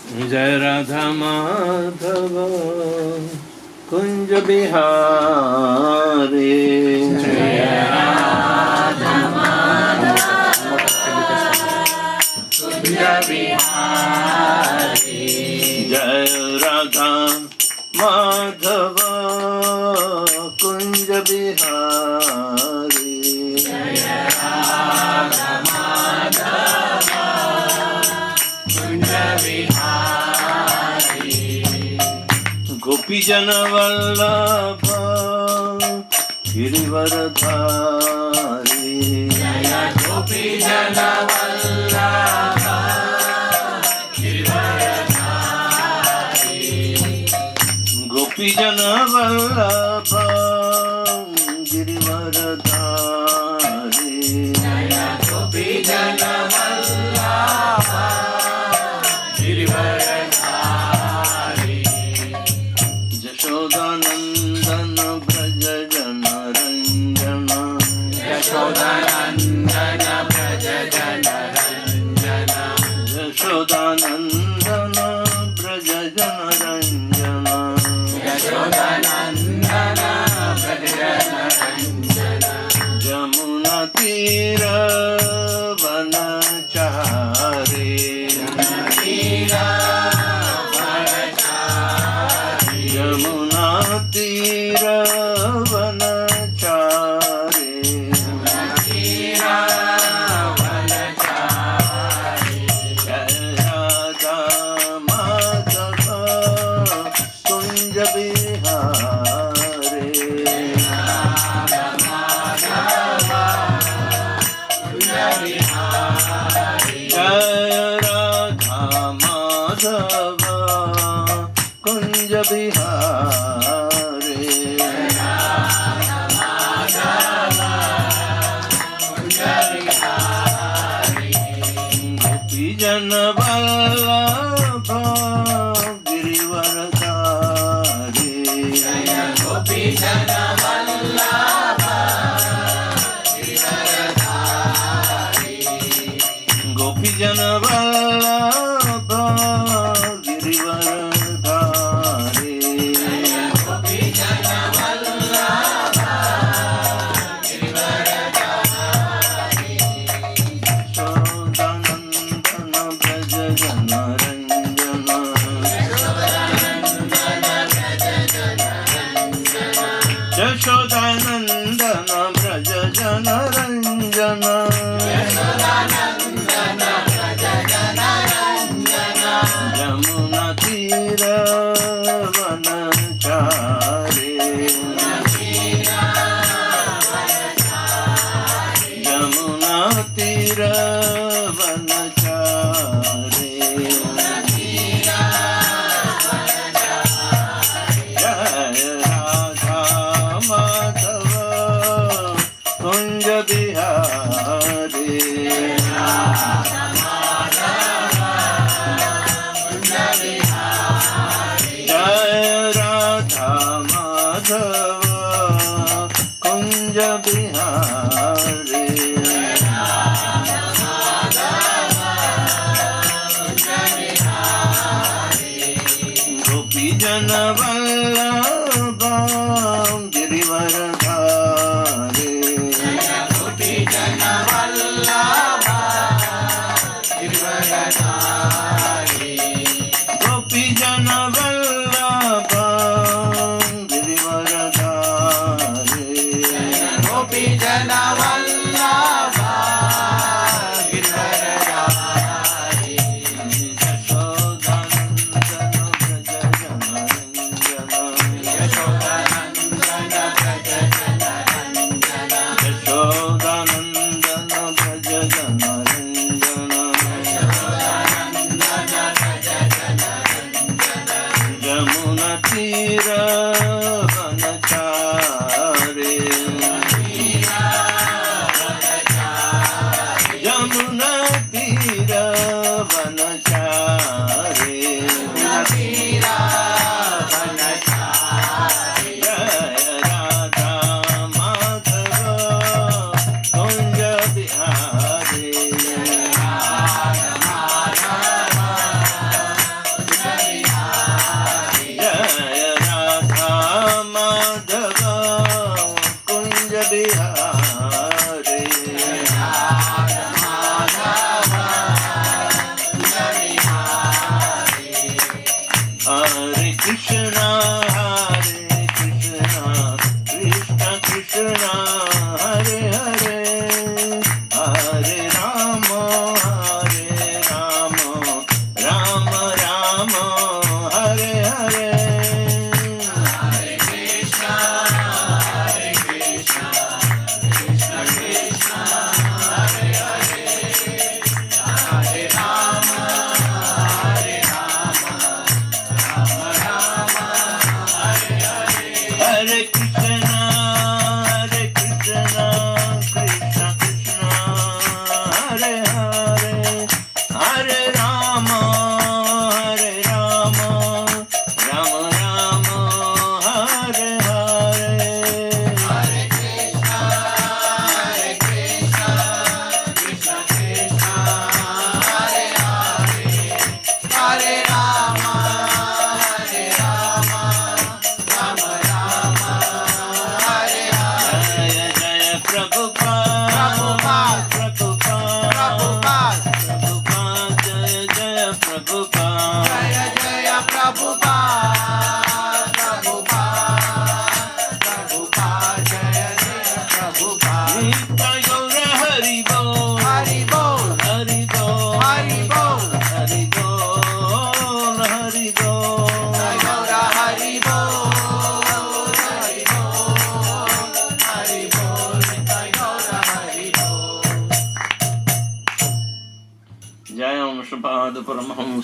जय राधा माधव कुंज बिहारी, जय राधा माधव कुंज बिहारी, जय राधा माधव कुंज बिहारी, जय राधा माधव कुंज बिहारी, गोपी जन वल्लभ गिरिवरधारी, जय गोपी जन वल्लभ गिरिवरधारी, गोपी जन वल्लभ गिरिवरधारी, जय गोपी जन वल्लभ गिरिवरधारी, यशोदानंदन ब्रज जन रंजन, यशोदानंदन ब्रज जन रंजन, यशोदानंदन ब्रज जन रंजन, यशोदानंदन ब्रज जन रंजन, यमुना तीर वनचारी, तीरा वनचारी, यमुना तीर वनचारी, तीरा वनचारी, जय राधा माधव कुंज बिहारी, राधा माधव कुंज बिहारी, जय राधा माधव कुंज बिहारी, राधा माधव कुंज बिहारी, गोपी जन वल्लभ गिरिवरधारी, जय गोपी जन वल्लभ गिरिवरधारी, गोपी जन वल्लभ गिरिवरधारी, जय गोपी जन वल्लभ गिरिवरधारी, यशोदानंदन ब्रज जन रंजन, यशोदानंदन ब्रज जन रंजन, यशोदानंदन ब्रज जन रंजन, यशोदानंदन ब्रज जन रंजन, यमुना तीर वनचारी, तीरा वनचारी, यमुना तीर वनचारी, तीरा वनचारी, जय राधा माधव कुंज बिहारी, राधा माधव कुंज बिहारी, जय राधा माधव कुंज बिहारी, राधा माधव कुंज बिहारी, गोपी जन वल्लभ गिरिवरधारी, जय गोपी जन वल्लभ गिरिवरधारी, गोपी जन वल्लभ गिरिवरधारी, गोपी जन वल्लभ गिरिवरधारी, यशोदानंदन ब्रज जन Ranjan,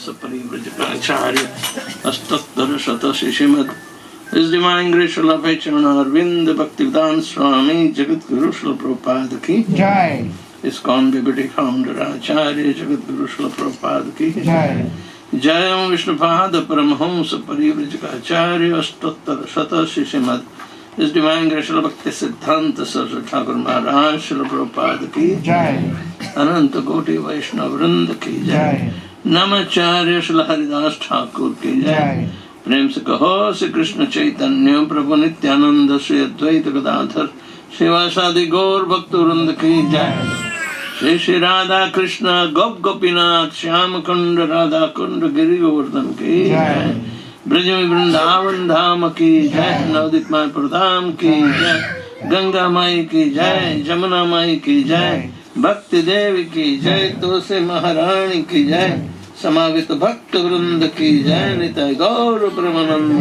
Vedavyasapriya Astattar Shata Srimad. His Divine Grace Shri Bhaichana Arvind Bhaktivedanta Swami Jagat Guru Shri Prabhupada Ki Jai. ISKCON Deputy Founder Acharya Jagat Guru Shri Prabhupada Ki Jai. Jayam Vishnupada Paramahamsa Parivrajaka Acharya Astattar Shata Srimad. His Divine Grace Shri Bhakti Siddhanta Saraswati Thakur Maharaj Shri Prabhupada Ki Jai. Ananta Koti Vaishnava Vrinda Ki Jai. Namacharya Shri Haridas Thakur Ki Jai. प्रेम से कहो श्री कृष्ण चैतन्य प्रभु नित्यानंद श्री अद्वैत गदाधर शिवासादि गौर भक्त वृंद की जय। श्री श्री राधा कृष्ण गोप गोपीनाथ श्याम कुंड राधा कुंड गिरि गोवर्धन की जय। ब्रज में वृंदावन धाम की जय। नवदीप माई प्रधाम की जय। गंगा माई की जय। जमुना माई की जय। भक्ति देवी की जय। तुलसी महारानी की जय। समावित भक्त वृंद की जय। निताय गौर Premanand.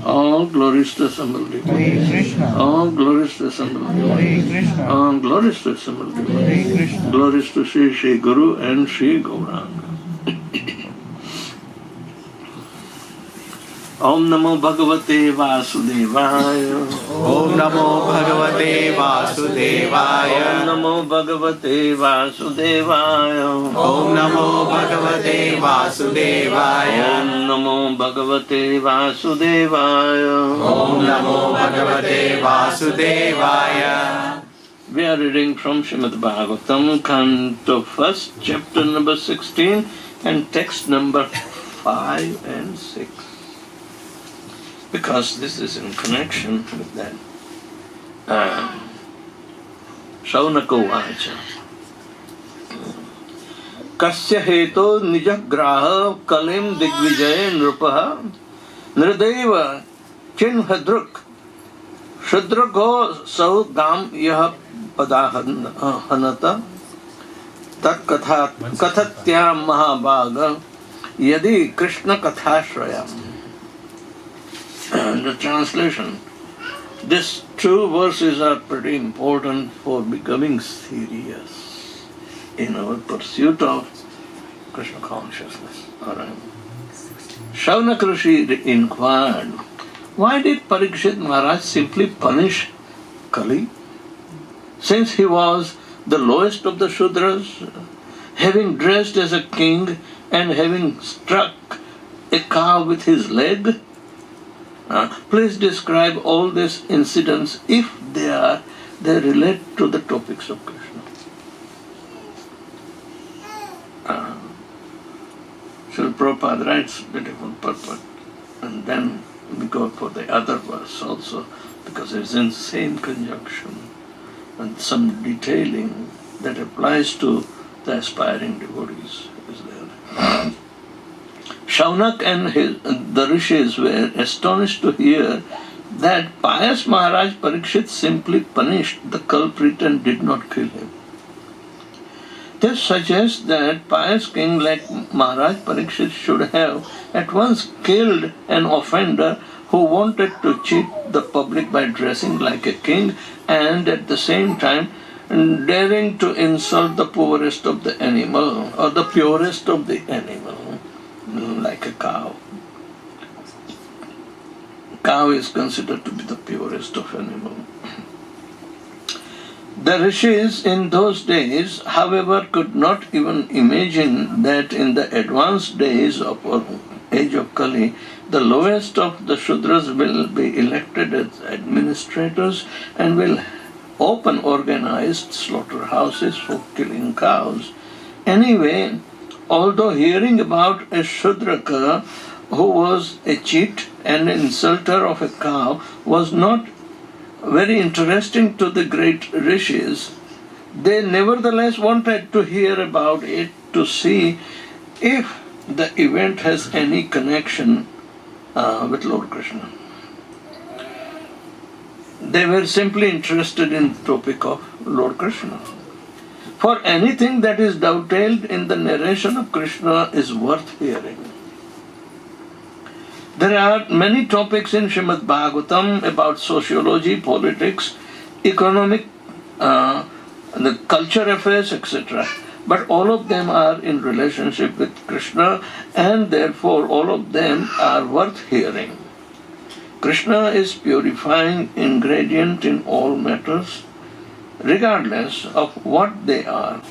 All glories to Sambaldev. Hare Krishna. All glories to Sambaldev. Hare Krishna. All glories to Sambaldev. Hare Krishna. Glories to Shri Guru and Shri Gauranga. Om Namo Bhagavate Vasudevaya. Om Namo Bhagavate Vasudevaya. Om Namo Bhagavate Vasudevaya. Om Namo Bhagavate Vasudevaya. Om Namo Bhagavate Vasudevaya. Om Namo Bhagavate Vasudevaya. We are reading from Srimad Bhagavatam, Canto 1st, chapter number 16 and text number 5 and 6. Because this is in connection with that. Shaunaka Vacha. Kasya heto nijagraha kalim digvijaya nrupaha nrideva chinhadruk shudruko sau gam yah padahanata tat kathatyam mahabhaga yadi krishna kathashrayam. The translation. These two verses are pretty important for becoming serious in our pursuit of Krishna consciousness. Alright. Shaunaka Rishi inquired, why did Parikshit Maharaj simply punish Kali? Since he was the lowest of the Shudras, having dressed as a king and having struck a cow with his leg? Please describe all these incidents if they relate to the topics of Krishna. Srila Prabhupada writes beautiful purport, and then we go for the other verse also, because it's in same conjunction and some detailing that applies to the aspiring devotees is there. Shaunak and the rishis were astonished to hear that pious Maharaj Parikshit simply punished the culprit and did not kill him. This suggests that pious king like Maharaj Parikshit should have at once killed an offender who wanted to cheat the public by dressing like a king and at the same time daring to insult the poorest of the animal or the purest of the animal. Like a cow. Cow is considered to be the purest of animal. The rishis in those days, however, could not even imagine that in the advanced days of our age of Kali, the lowest of the Shudras will be elected as administrators and will open organized slaughterhouses for killing cows. Anyway, although hearing about a Shudraka who was a cheat and insulter of a cow was not very interesting to the great rishis, they nevertheless wanted to hear about it to see if the event has any connection with Lord Krishna. They were simply interested in the topic of Lord Krishna. For anything that is dovetailed in the narration of Krishna is worth hearing. There are many topics in Srimad Bhagavatam about sociology, politics, economic, the culture affairs, etc. But all of them are in relationship with Krishna, and therefore all of them are worth hearing. Krishna is purifying ingredient in all matters, regardless of what they are.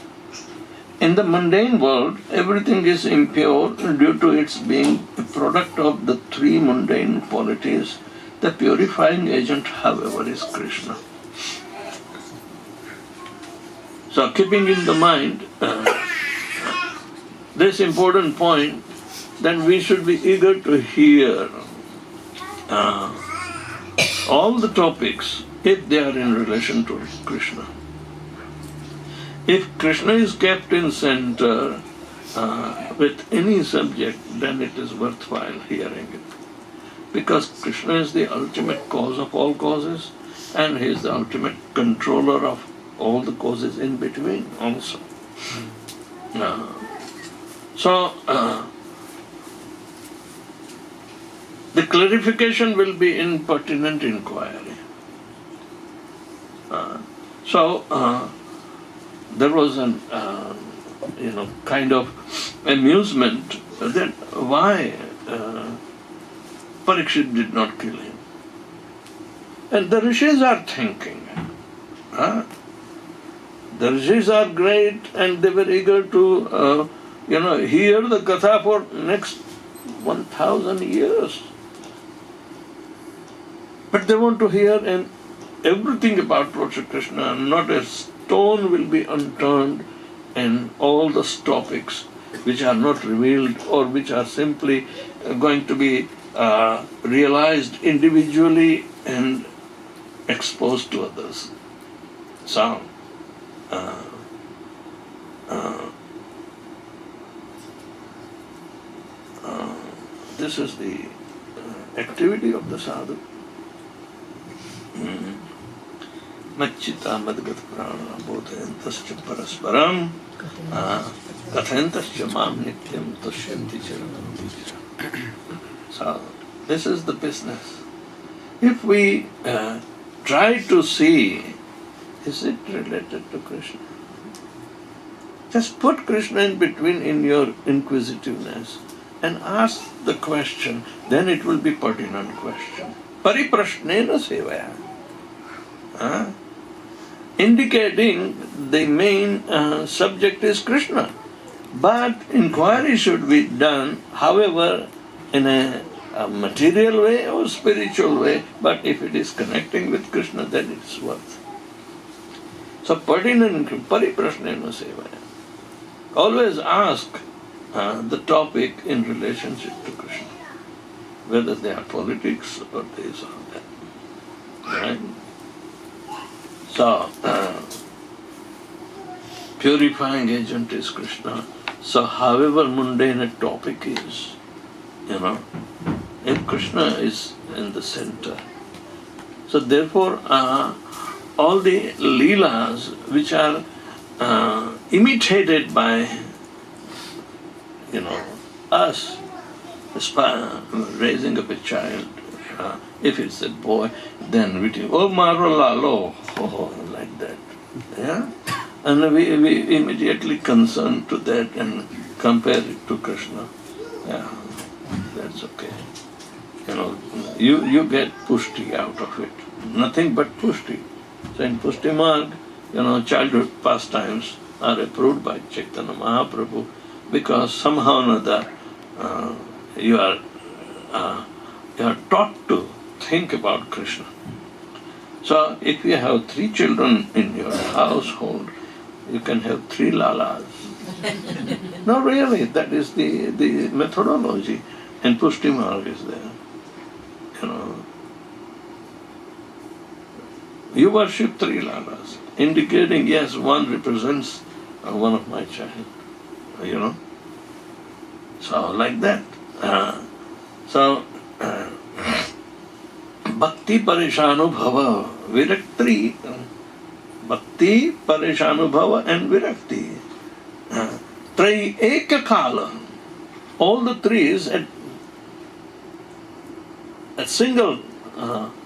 In the mundane world, everything is impure due to its being a product of the three mundane qualities. The purifying agent, however, is Krishna. So keeping in the mind this important point, that we should be eager to hear all the topics if they are in relation to Krishna. If Krishna is kept in center with any subject, then it is worthwhile hearing it. Because Krishna is the ultimate cause of all causes, and He is the ultimate controller of all the causes in between also. So, the clarification will be in pertinent inquiry. There was an kind of amusement that why Parikshit did not kill him. And the rishis are thinking. The rishis are great, and they were eager to hear the katha for next 1,000 years. But they want to hear everything about Lord Shri Krishna. Not a stone will be unturned in all the topics which are not revealed or which are simply going to be realized individually and exposed to others. So, this is the activity of the sadhu. Machita madgat prana bodhayantascha parasparam kathayantascha mam nityam tushyanti charanam. So, this is the business. If we try to see, is it related to Krishna? Just put Krishna in between in your inquisitiveness and ask the question, then it will be pertinent question. Pariprashnena sevaya. Indicating the main subject is Krishna. But inquiry should be done, however, in a material way or spiritual way, but if it is connecting with Krishna, then it is worth. So, pertinent, pariprashnena sevaya. Always ask the topic in relationship to Krishna, whether they are politics or this or that. Right? So, purifying agent is Krishna. So, however mundane a topic is, if Krishna is in the center. So, therefore, all the leelas which are imitated by, us, raising up a child. If it's a boy, then we do, oh maro lalo, like that. Yeah? And we immediately concern to that and compare it to Krishna. Yeah, that's okay. You get pushti out of it. Nothing but pushti. So in Pushti Marg, childhood pastimes are approved by Chaitanya Mahaprabhu because somehow or another you are taught to think about Krishna. So if you have 3 children in your household, you can have 3 lalas. No, really, that is the methodology. And Pushti Marg is there. You worship 3 lalas, indicating, yes, one represents one of my child. So, like that. Bhakti Parishanubhava, Virakti. Bhakti Parishanubhava and Virakti. Trai Eka Kala. All the 3 is at single,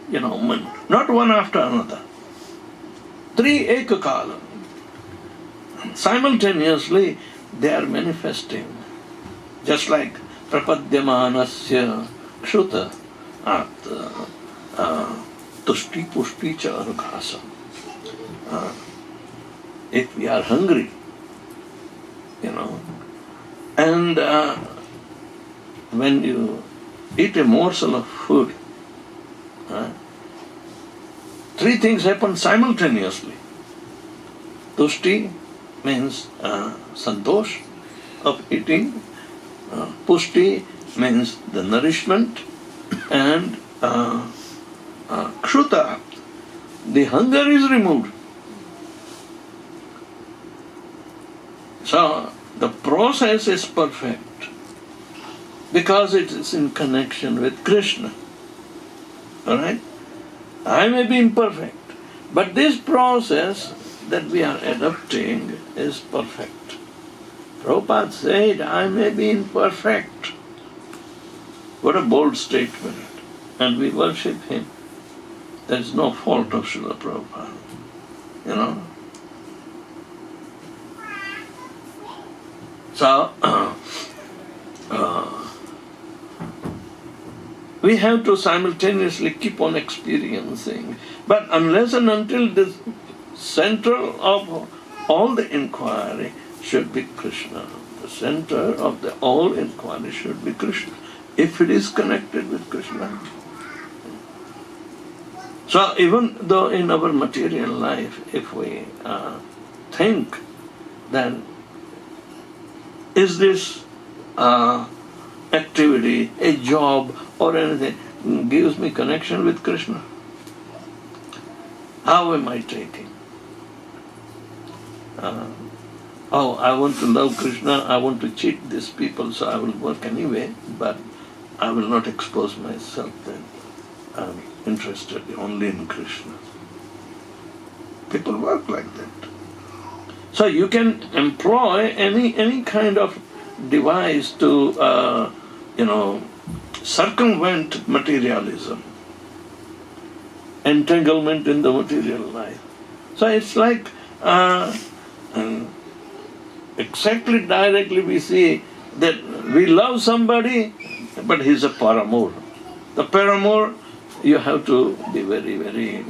moment, not one after another. 3 Eka Kala. simultaneously they are manifesting. Just like prapadyamanasya kshuta at tushti pushti cha anughasam. If we are hungry, and when you eat a morsel of food, three things happen simultaneously. Tushti means santosh of eating, pushti means the nourishment, and kshuta, the hunger is removed. So the process is perfect because it is in connection with Krishna. Alright? I may be imperfect, but this process that we are adopting is perfect. Prabhupada said, I may be imperfect. What a bold statement. And we worship him. There is no fault of Srila Prabhupada. So, we have to simultaneously keep on experiencing. But unless and until the center of all the inquiry should be Krishna. The center of the all inquiry should be Krishna. If it is connected with Krishna. So even though in our material life, if we think that is this activity, a job or anything, gives me connection with Krishna, how am I taking? I want to love Krishna, I want to cheat these people, so I will work anyway, but I will not expose myself then. I'm interested only in Krishna. People work like that. So you can employ any kind of device to, circumvent materialism, entanglement in the material life. So it's like exactly directly we see that we love somebody, but he's a paramour. The paramour, you have to be very, very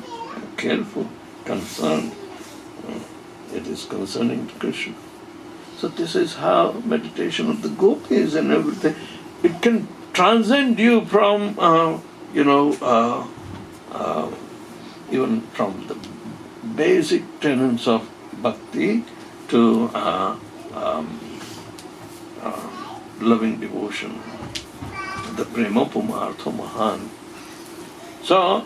careful, concerned. It is concerning Krishna. So this is how meditation of the gopis and everything, it can transcend you from, even from the basic tenets of bhakti to loving devotion, the prema pumartha mahan. So,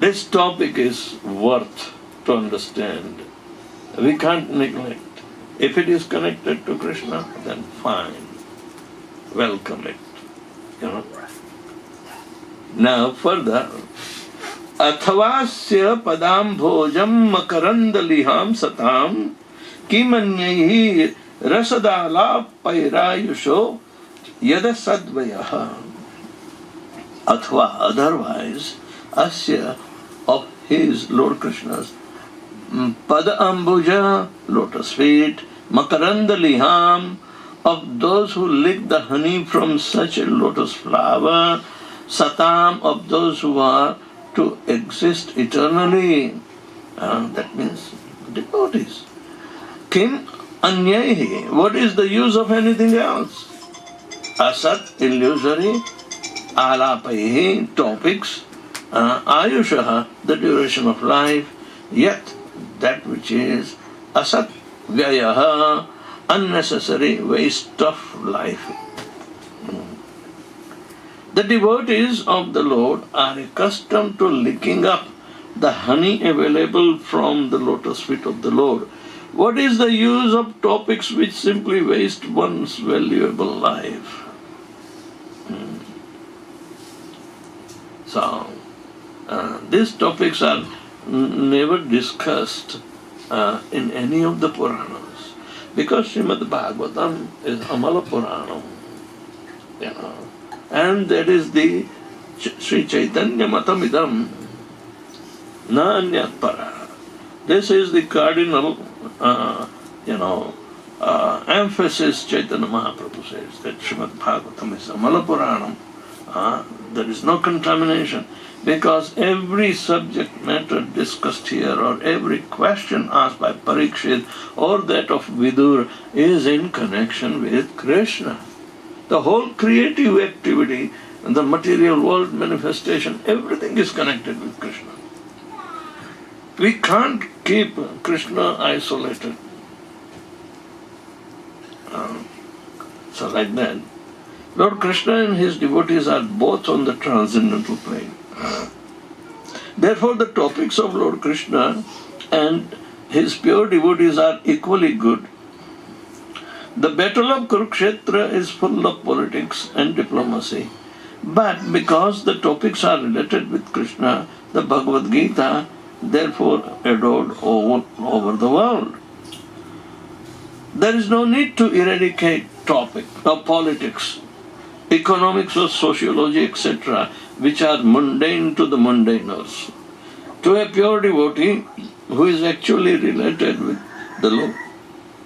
this topic is worth to understand. We can't neglect. If it is connected to Krishna, then fine. Welcome it. Now further, अथवास्य पदाम्भोजं मकरन्दलिहां सतां किमन्यैः रसदालापैरायुषो यदसद्वयः. अथवा otherwise, asya, of his Lord Krishna's pada ambuja, lotus feet, makarandaliham, of those who lick the honey from such a lotus flower, satam, of those who are to exist eternally. That means devotees. Kim anyahi, what is the use of anything else? Asat, illusory, alapaihi, topics, ayushaha, the duration of life, yet that which is asat, vyayaha, unnecessary waste of life. The devotees of the Lord are accustomed to licking up the honey available from the lotus feet of the Lord. What is the use of topics which simply waste one's valuable life? So, these topics are never discussed in any of the Puranas, because Srimad Bhagavatam is Amala Puranam, and that is the Sri Chaitanya Matamidam, Na anyat para. This is the cardinal, emphasis Chaitanya Mahaprabhu says, that Srimad Bhagavatam is Amala Puranam. There is no contamination, because every subject matter discussed here, or every question asked by Parikshit or that of Vidur, is in connection with Krishna. The whole creative activity and the material world manifestation, everything is connected with Krishna. We can't keep Krishna isolated. So like that, Lord Krishna and his devotees are both on the transcendental plane. Therefore, the topics of Lord Krishna and his pure devotees are equally good. The battle of Kurukshetra is full of politics and diplomacy. But because the topics are related with Krishna, the Bhagavad Gita therefore adored over the world. There is no need to eradicate topic of politics, economics or sociology, etc., which are mundane to the mundaners. To a pure devotee who is actually related with the Lord,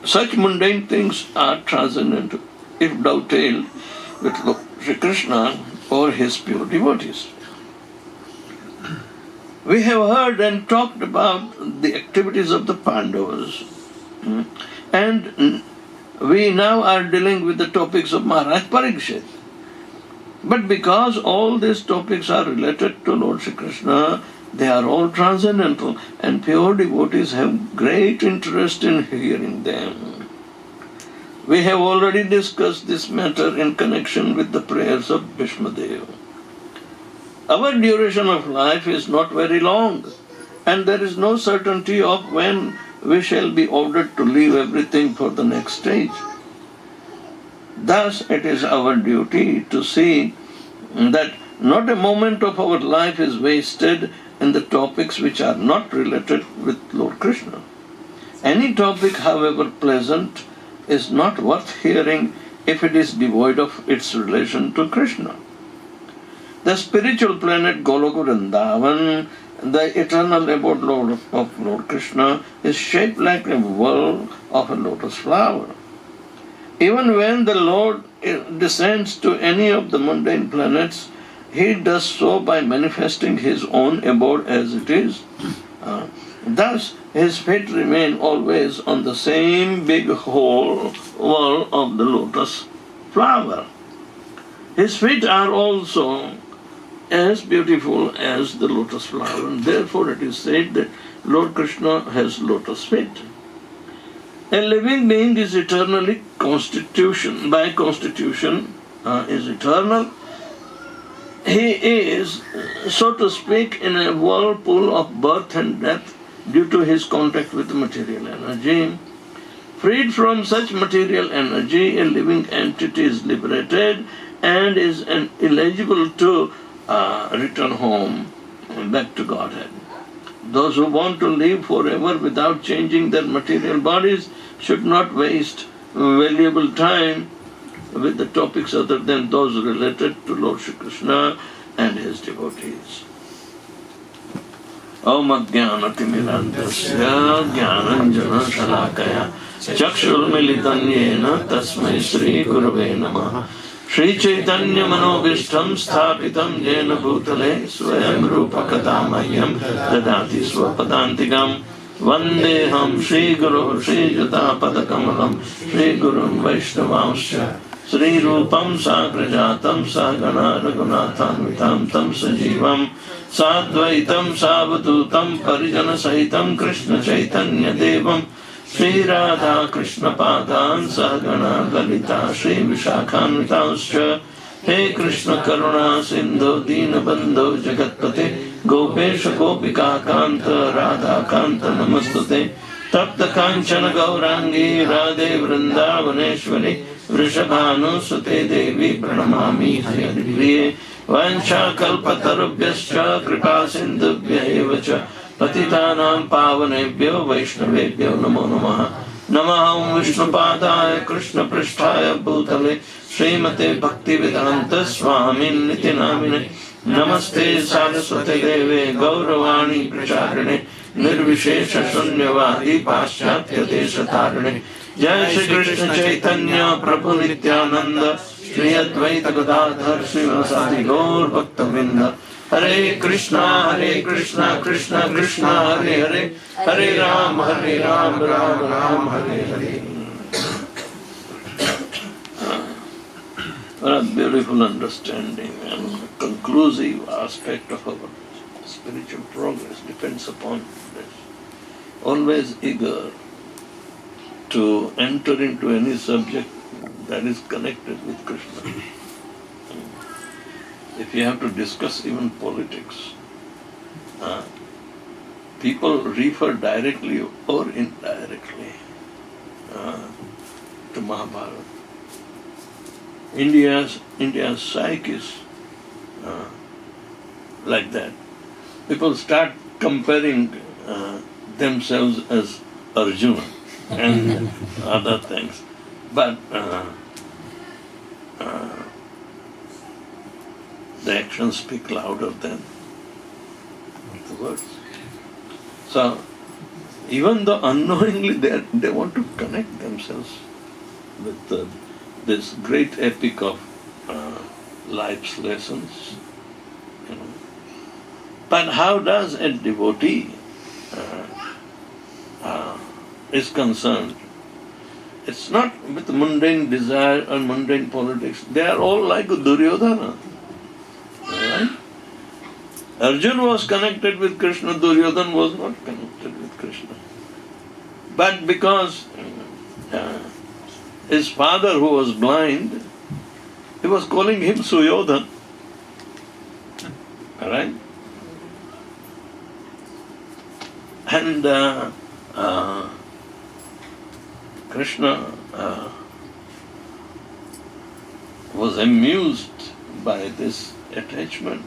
such mundane things are transcendental if dovetailed with Lord Sri Krishna or his pure devotees. We have heard and talked about the activities of the Pandavas, and we now are dealing with the topics of Maharaj Parikshit. But because all these topics are related to Lord Sri Krishna, they are all transcendental, and pure devotees have great interest in hearing them. We have already discussed this matter in connection with the prayers of Bhishmadev. Our duration of life is not very long, and there is no certainty of when we shall be ordered to leave everything for the next stage. Thus, it is our duty to see that not a moment of our life is wasted in the topics which are not related with Lord Krishna. Any topic, however pleasant, is not worth hearing if it is devoid of its relation to Krishna. The spiritual planet Goloka Vrindavan, the eternal abode of Lord Krishna, is shaped like a whirl of a lotus flower. Even when the Lord descends to any of the mundane planets, he does so by manifesting his own abode as it is. Thus, his feet remain always on the same big whole whirl of the lotus flower. His feet are also as beautiful as the lotus flower, and therefore it is said that Lord Krishna has lotus feet. A living being is eternally by constitution is eternal. He is, so to speak, in a whirlpool of birth and death due to his contact with material energy. Freed from such material energy, a living entity is liberated and is eligible to return home, back to Godhead. Those who want to live forever without changing their material bodies should not waste valuable time with the topics other than those related to Lord Shri Krishna and his devotees. Om Ajnanatimirandasya Jnananjana Shalakaya Chakshurmilitan Yena Tasmai Shri Gurave Namaha Shri Chaitanya Manobishtam Sthapitam Jena Bhutale Swayam Rupa Kadamayam Dadati Swapadantigam Vandeham Shri Guru Shri Jata Padakamalam Shri Gurun Vaishnavamsya Sri Rupam Sagrajatam Sagana Raghunathanvitam Tam Sajivam Sadvaitam Savadutam Parijana Sahitam Krishna Chaitanya Devam Shri Radha Krishna Padan Sagana Lalita Shri Vishakhanvitamscha He Krishna Karuna Sindhu Dina Bandhu Jagatpate Gopesha Gopika Kanta Radha Kanta Namastute Tapta Kanchana Gaurangi Radhe Vrindavaneshwari Vrishabhanu Sute Devi Pranamami Hayagriye Vansha Kalpatarubhyascha Kripa Sindhubhya Evacha Patitanam Pavanebhyo Vaishnavebhyo Namo Namaha Namaham Vishnupadaya Krishna Pristhaya Bhutale Srimate Bhaktivedanta Swami Nitinamine Namaste Saraswate Deve Gauravani Pracharine Nirvishesha Shunyavadi Paschatya Deshatarine Jai Shri Krishna Chaitanya Prabhu Nityananda Shri Advaita Gadadhar Srivasadi Gaur Bhaktavinda Hare Krishna Krishna Krishna Hare Hare Hare Ram Ram Ram Hare Hare. A beautiful understanding and conclusive aspect of our spiritual progress depends upon this. Always eager to enter into any subject that is connected with Krishna. If you have to discuss even politics, people refer directly or indirectly to Mahabharata. India's psyche is like that. People start comparing themselves as Arjuna and other things. But the actions speak louder than the words. So, even though unknowingly they want to connect themselves with this great epic of life's lessons, But how does a devotee is concerned? It's not with mundane desire or mundane politics. They are all like Duryodhana. Right? Arjuna was connected with Krishna, Duryodhana was not connected with Krishna. But because his father, who was blind, he was calling him Suyodhan. Right? And Krishna was amused by this attachment.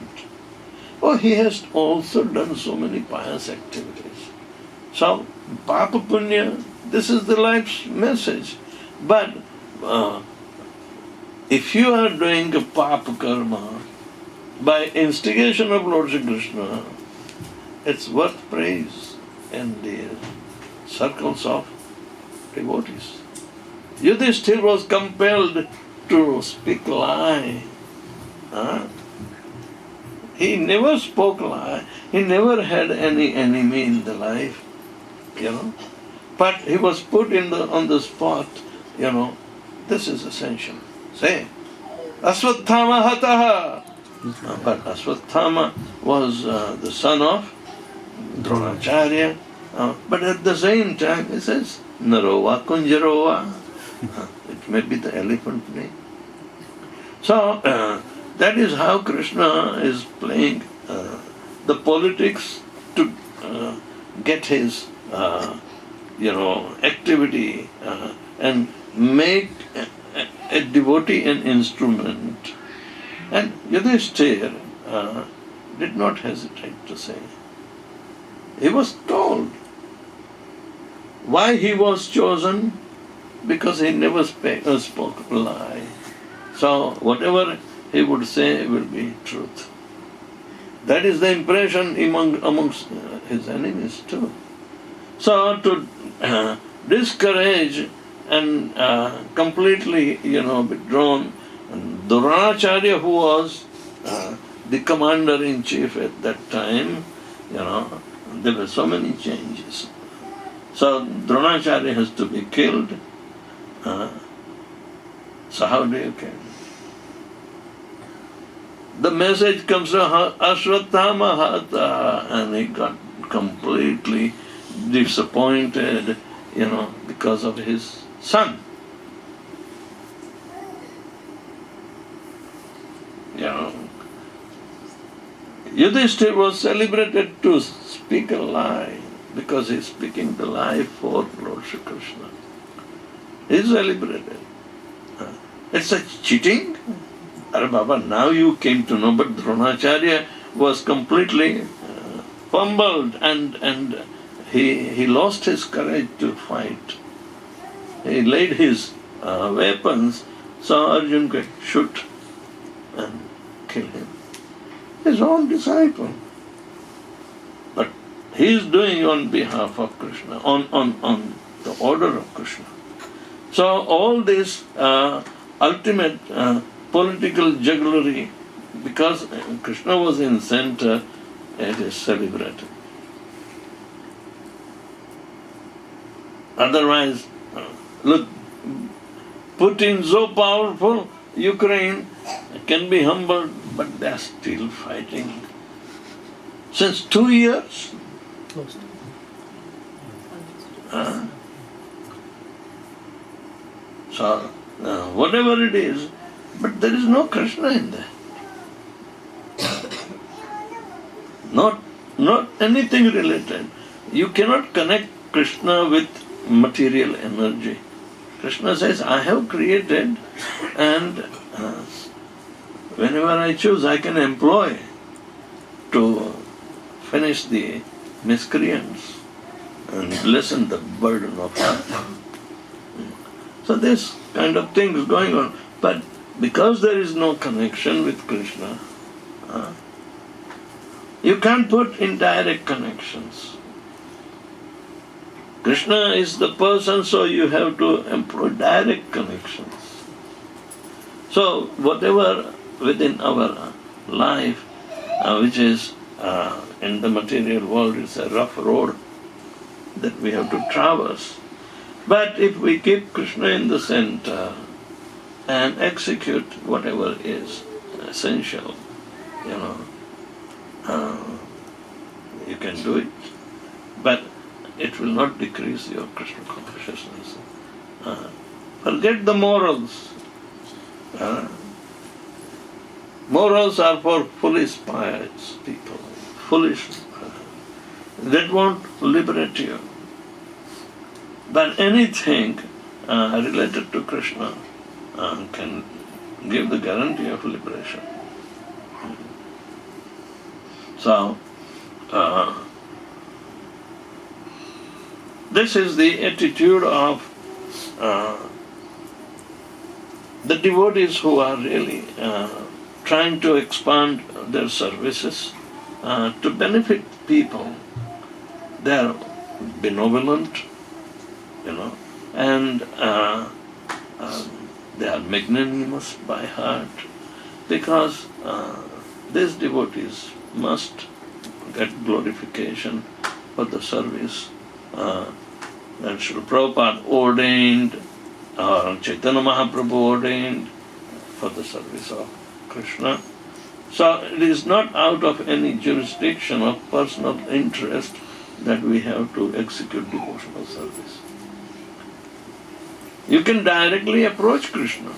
Oh, he has also done so many pious activities. So, Papa Punya, this is the life's message. But if you are doing a Papa Karma by instigation of Lord Shri Krishna, it's worth praise in the circles of devotees. Yudhishthira was compelled to speak lie. He never spoke lie. He never had any enemy in the life, But he was put on the spot, This is essential. Say, Aswathama hataha. But Aswathama was the son of Dronacharya. But at the same time, he says, Narova Kunjarova. It may be the elephant name. So, that is how Krishna is playing the politics to get his, activity and make a devotee an instrument. And Yudhishthira did not hesitate to say. He was told why he was chosen, because he never spoke a lie. So whatever he would say will be truth. That is the impression amongst his enemies too. So to discourage and completely, withdrawn, Dronacharya, who was the commander-in-chief at that time, there were so many changes. So Dronacharya has to be killed. So how do you kill? The message comes from Ashwatthama Hata, and he got completely disappointed, because of his son. Yudhishthira was celebrated to speak a lie, because he's speaking the lie for Lord Shri Krishna. He's celebrated. It's a cheating. Are Baba, now you came to know, but Dronacharya was completely fumbled and he lost his courage to fight. He laid his weapons, so Arjuna could shoot and kill him. his own disciple. But he is doing on behalf of Krishna, on the order of Krishna. So all this ultimate political jugglery, because Krishna was in center, it is celebrated. Otherwise, look, Putin so powerful, Ukraine can be humbled, but they are still fighting. Since 2 years. So, whatever it is, but there is no Krishna in there. Not anything related. You cannot connect Krishna with material energy. Krishna says, I have created, and whenever I choose, I can employ to finish the miscreants and lessen the burden of earth. So this kind of thing is going on. But because there is no connection with Krishna, you can't put indirect connections. Krishna is the person, so you have to employ direct connections. So whatever within our life, which is in the material world, is a rough road that we have to traverse. But if we keep Krishna in the center and execute whatever is essential, you can do it. But it will not decrease your Krishna consciousness. Forget the morals. Morals are for foolish pious people, foolish. That won't liberate you. But anything related to Krishna can give the guarantee of liberation. So, this is the attitude of the devotees who are really trying to expand their services to benefit people. They are benevolent, and they are magnanimous by heart, because these devotees must get glorification for the service that Srila Prabhupada ordained, or Chaitanya Mahaprabhu ordained for the service of Krishna. So it is not out of any jurisdiction of personal interest that we have to execute devotional service. You can directly approach Krishna.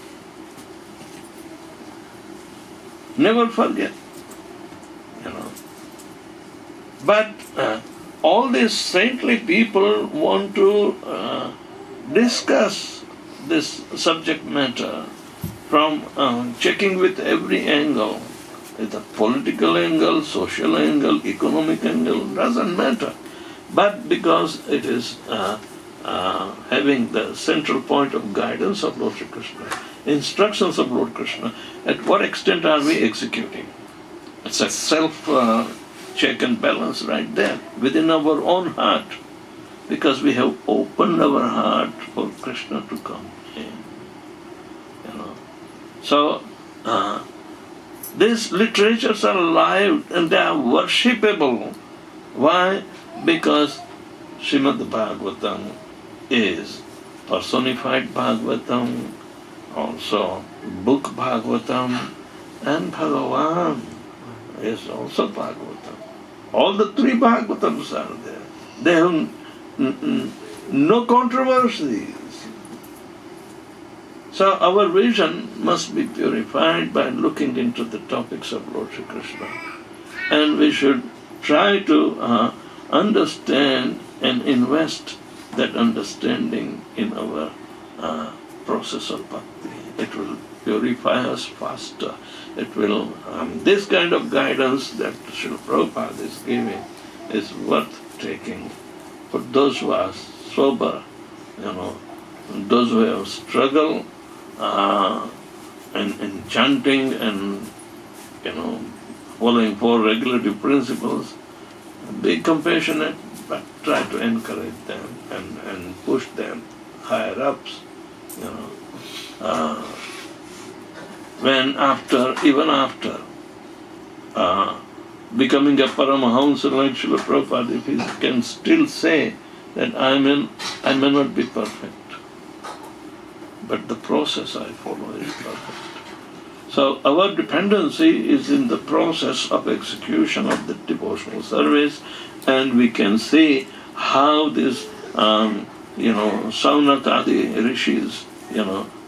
Never forget, But all these saintly people want to discuss this subject matter from checking with every angle. It's a political angle, social angle, economic angle, doesn't matter. But because it is having the central point of guidance of Lord Shri Krishna, instructions of Lord Krishna, at what extent are we executing? It's a self-check and balance right there, within our own heart, because we have opened our heart for Krishna to come in. So, these literatures are alive and they are worshipable. Why? Because Srimad Bhagavatam is personified Bhagavatam, also book Bhagavatam, and Bhagavan is also Bhagavatam. All the three Bhagavatams are there. They have no controversies. So our vision must be purified by looking into the topics of Lord Shri Krishna. And we should try to understand and invest that understanding in our process of bhakti. It will purify us faster. It will, this kind of guidance that Srila Prabhupada is giving is worth taking for those who are sober, those who have struggled in chanting and, following 4 regulative principles, be compassionate, but try to encourage them and push them higher ups, you know. Even after becoming a Paramahamsa like Srila Prabhupada, if he can still say that I may not be perfect, but the process I follow is perfect. So our dependency is in the process of execution of the devotional service, and we can see how this, Saunatadi rishis,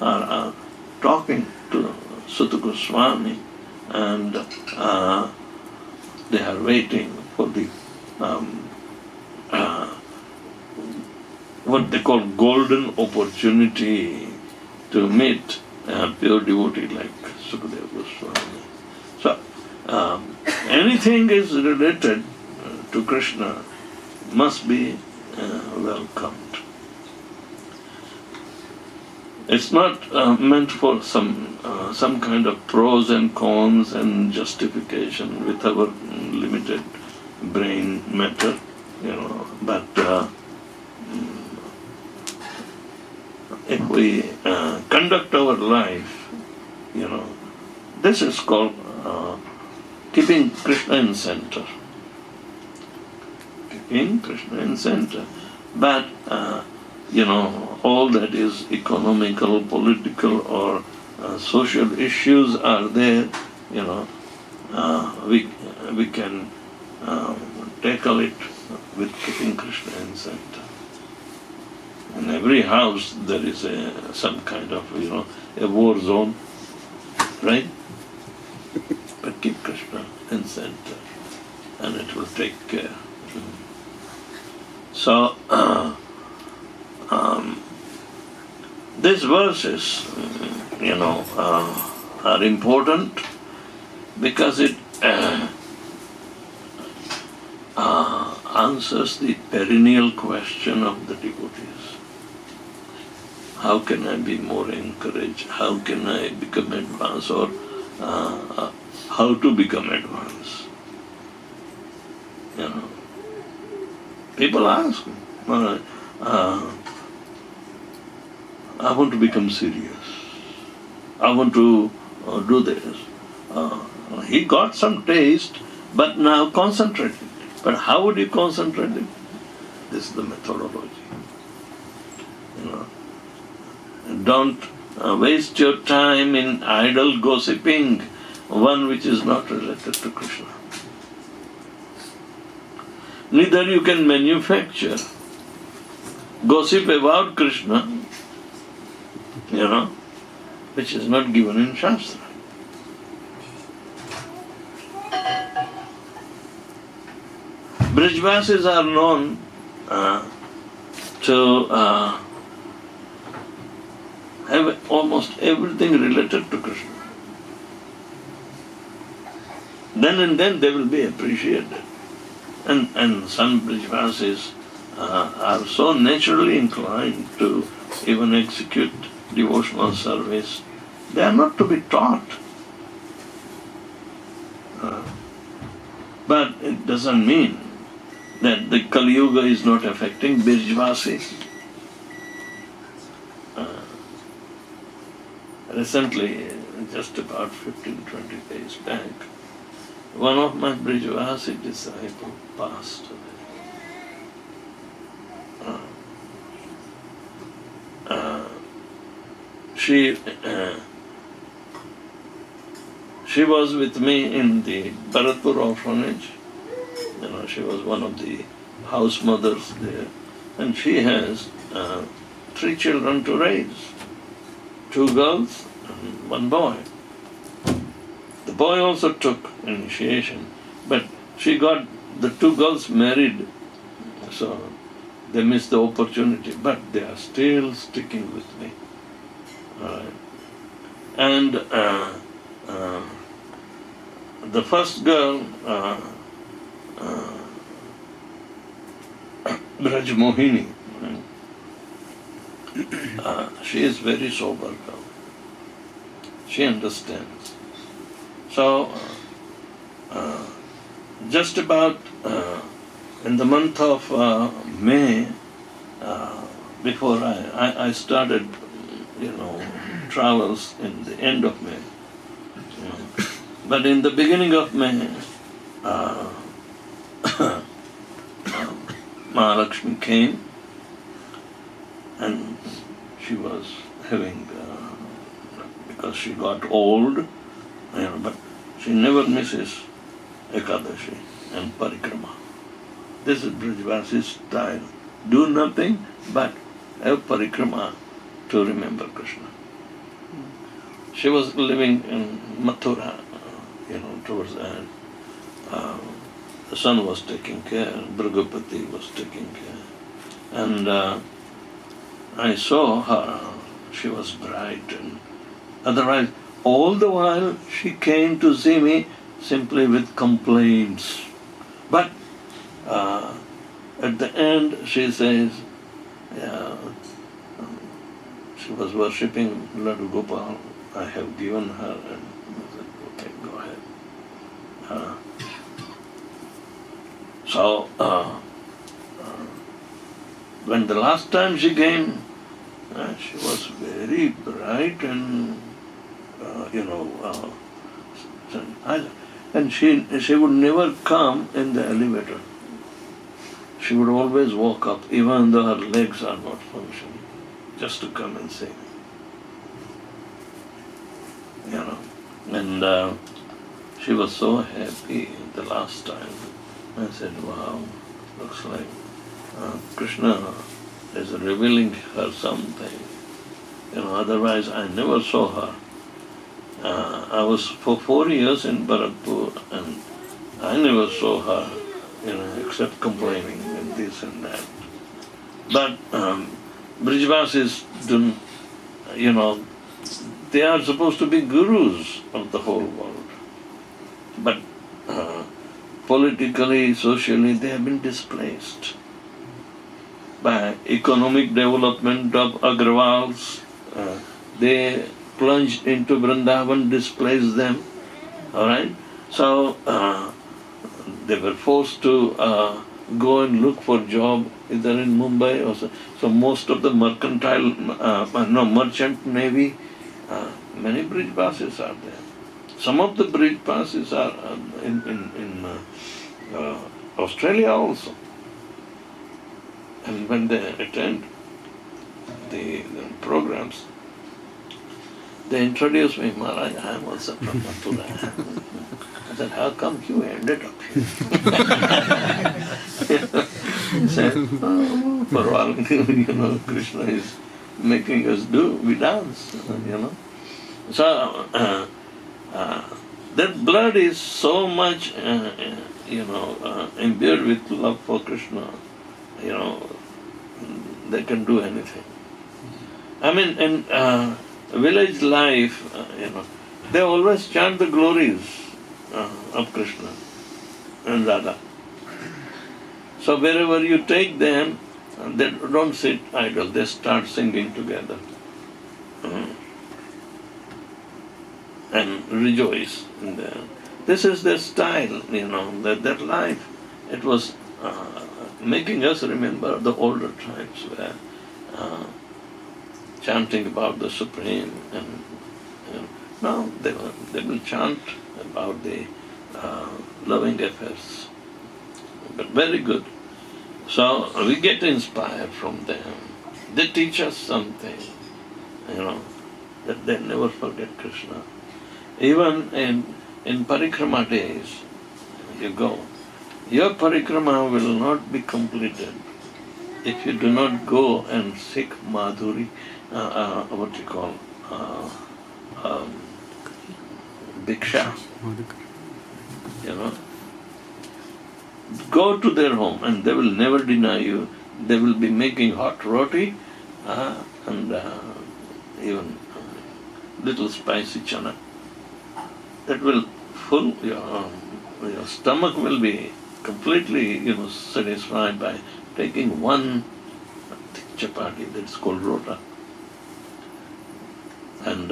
are talking to Sutta Goswami, and they are waiting for the what they call golden opportunity to meet a pure devotee like Sukadeva Goswami. So, anything is related to Krishna must be welcomed. It's not meant for some kind of pros and cons and justification with our limited brain matter, but if we conduct our life, this is called keeping Krishna in center. Keeping Krishna in center. But, all that is economical, political, or social issues are there, we can tackle it with keeping Krishna in center. In every house there is some kind of, a war zone, right? But keep Krishna in center and it will take care. So, these verses, are important because it answers the perennial question of the devotees. How can I be more encouraged? How can I become advanced? Or how to become advanced? People ask, I want to become serious. I want to do this. He got some taste, but now concentrate it. But how would you concentrate it? This is the methodology. Don't waste your time in idle gossiping, one which is not related to Krishna. Neither you can manufacture gossip about Krishna, which is not given in Shastra. Brijvasis are known to have almost everything related to Krishna. Then and then they will be appreciated. And some Brijvasis are so naturally inclined to even execute devotional service. They are not to be taught. But it doesn't mean that the Kali Yuga is not affecting Brijvasis. Recently, just about 15-20 days back, one of my Brijvasi disciples passed away. She was with me in the Bharatpur orphanage. She was one of the house mothers there. And she has 3 children to raise. 2 girls and 1 boy. The boy also took initiation, but she got the 2 girls married, so they missed the opportunity, but they are still sticking with me. And the first girl, Braj Mohini, she is very sober girl. She understands. So just about in the month of May, before I started, travels in the end of May. But in the beginning of May, Mahalakshmi came, and she was having, because she got old, but she never misses Ekadashi and Parikrama. This is Brijvasi's style. Do nothing but have Parikrama to remember Krishna. She was living in Mathura, towards that. The son was taking care, Brigapati was taking care. And I saw her, she was bright, and otherwise, all the while she came to see me simply with complaints. But at the end she says, she was worshipping Ladu Gopal. I have given her, and I said, okay, go ahead. So, when the last time she came, she was very bright and, and she would never come in the elevator. She would always walk up, even though her legs are not functioning, just to come and see me. And she was so happy the last time. I said, wow, looks like Krishna is revealing her something. Otherwise I never saw her. I was for 4 years in Bharatpur, and I never saw her, except complaining and this and that. But Brijvasis don't, they are supposed to be gurus of the whole world. But politically, socially, they have been displaced by economic development of Agrawals. They plunged into Vrindavan, displaced them. All right? So they were forced to go and look for job either in Mumbai or so most of the merchant navy, many bridge passes are there. Some of the bridge passes are in Australia also. And when they attend the programs, they introduce me, Maharaj, I am also from Mathura. I said, how come you ended up here? He said, for a while, Krishna is making us we dance, So, that blood is so much, imbued with love for Krishna, they can do anything. I mean, in village life, they always chant the glories of Krishna and Radha. So wherever you take them, they don't sit idle, they start singing together. And rejoice in there. This is their style, that life. It was making us remember the older times where chanting about the Supreme, and now they will chant about the loving affairs. But very good. So we get inspired from them. They teach us something, that they never forget Krishna. Even in parikrama days, you go, your parikrama will not be completed if you do not go and seek madhuri, bhiksha. Go to their home and they will never deny you. They will be making hot roti and even little spicy chana. That will full your stomach will be completely satisfied by taking one thick chapati that's called rota. And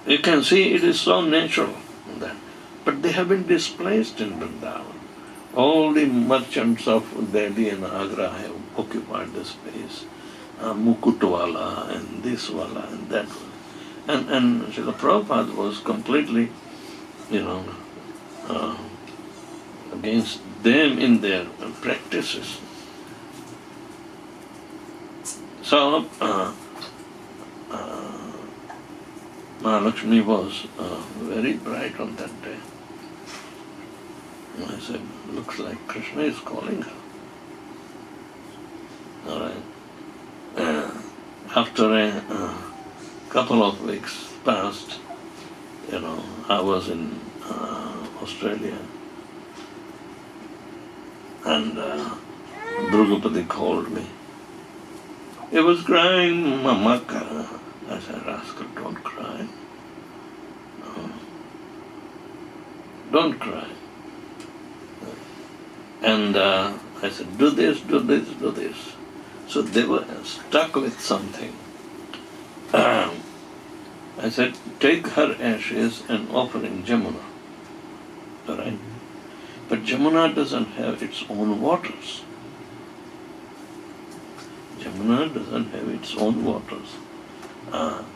you can see it is so natural that But they have been displaced in Vrindavan. All the merchants of Delhi and Agra have occupied the space. Mukutwala and this wala and that wala. And Srila Prabhupada was completely, against them in their practices. So, Mahalakshmi was very bright on that day. I said, looks like Krishna is calling her. All right. After a couple of weeks passed, I was in Australia, and Bhagavatam called me. He was crying, Mama. I said, Rascal, don't cry. No. Don't cry. And I said, do this, do this, do this. So they were stuck with something. I said, take her ashes and offer in Jamuna. All right? But Jamuna doesn't have its own waters. Jamuna doesn't have its own waters.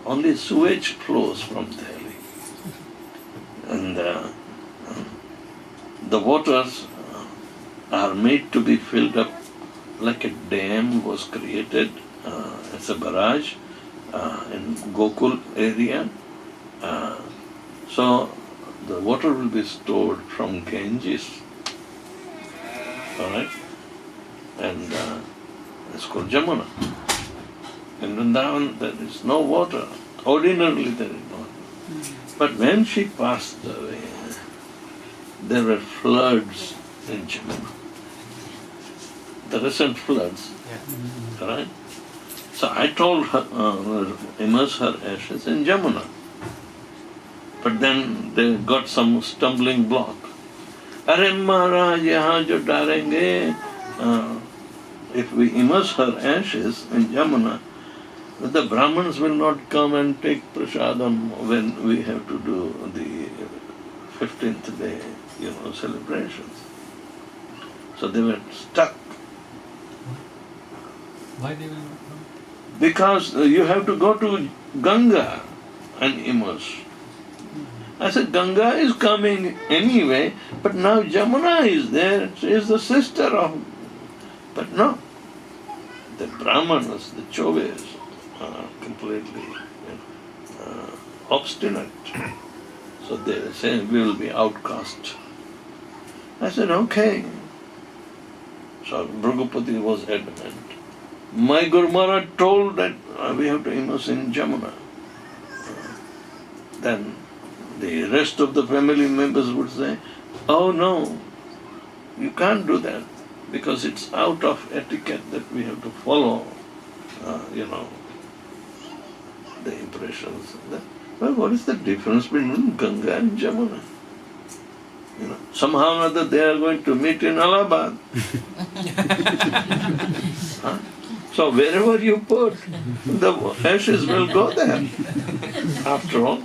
Only sewage flows from Delhi. And the waters are made to be filled up like a dam was created as a barrage in Gokul area. So the water will be stored from Ganges. All right? And it's called Jamuna. In Vrindavan there is no water. Ordinarily there is no water. But when she passed away, there were floods in Jamuna. The recent floods. All right? So I told her, immerse her ashes in Jamuna. But then they got some stumbling block. Arey Maharaj, yahan jo darenge, if we immerse her ashes in Jamuna, the Brahmins will not come and take prasadam when we have to do the 15th day, celebrations. So they were stuck. Why they will not come? Because you have to go to Ganga and immerse. I said, Ganga is coming anyway, but now Jamuna is there. She is the sister of... But no. The Brahmanas, the Choves, are completely obstinate. So they say we will be outcast. I said, okay. So Bhragupati was adamant. My Guru Maharaj told that we have to immerse in Jamuna. Then the rest of the family members would say, oh no, you can't do that because it's out of etiquette that we have to follow, the impressions. Well, what is the difference between Ganga and Jamuna? Somehow or other they are going to meet in Allahabad. Huh? So wherever you put, the ashes will go there, after all.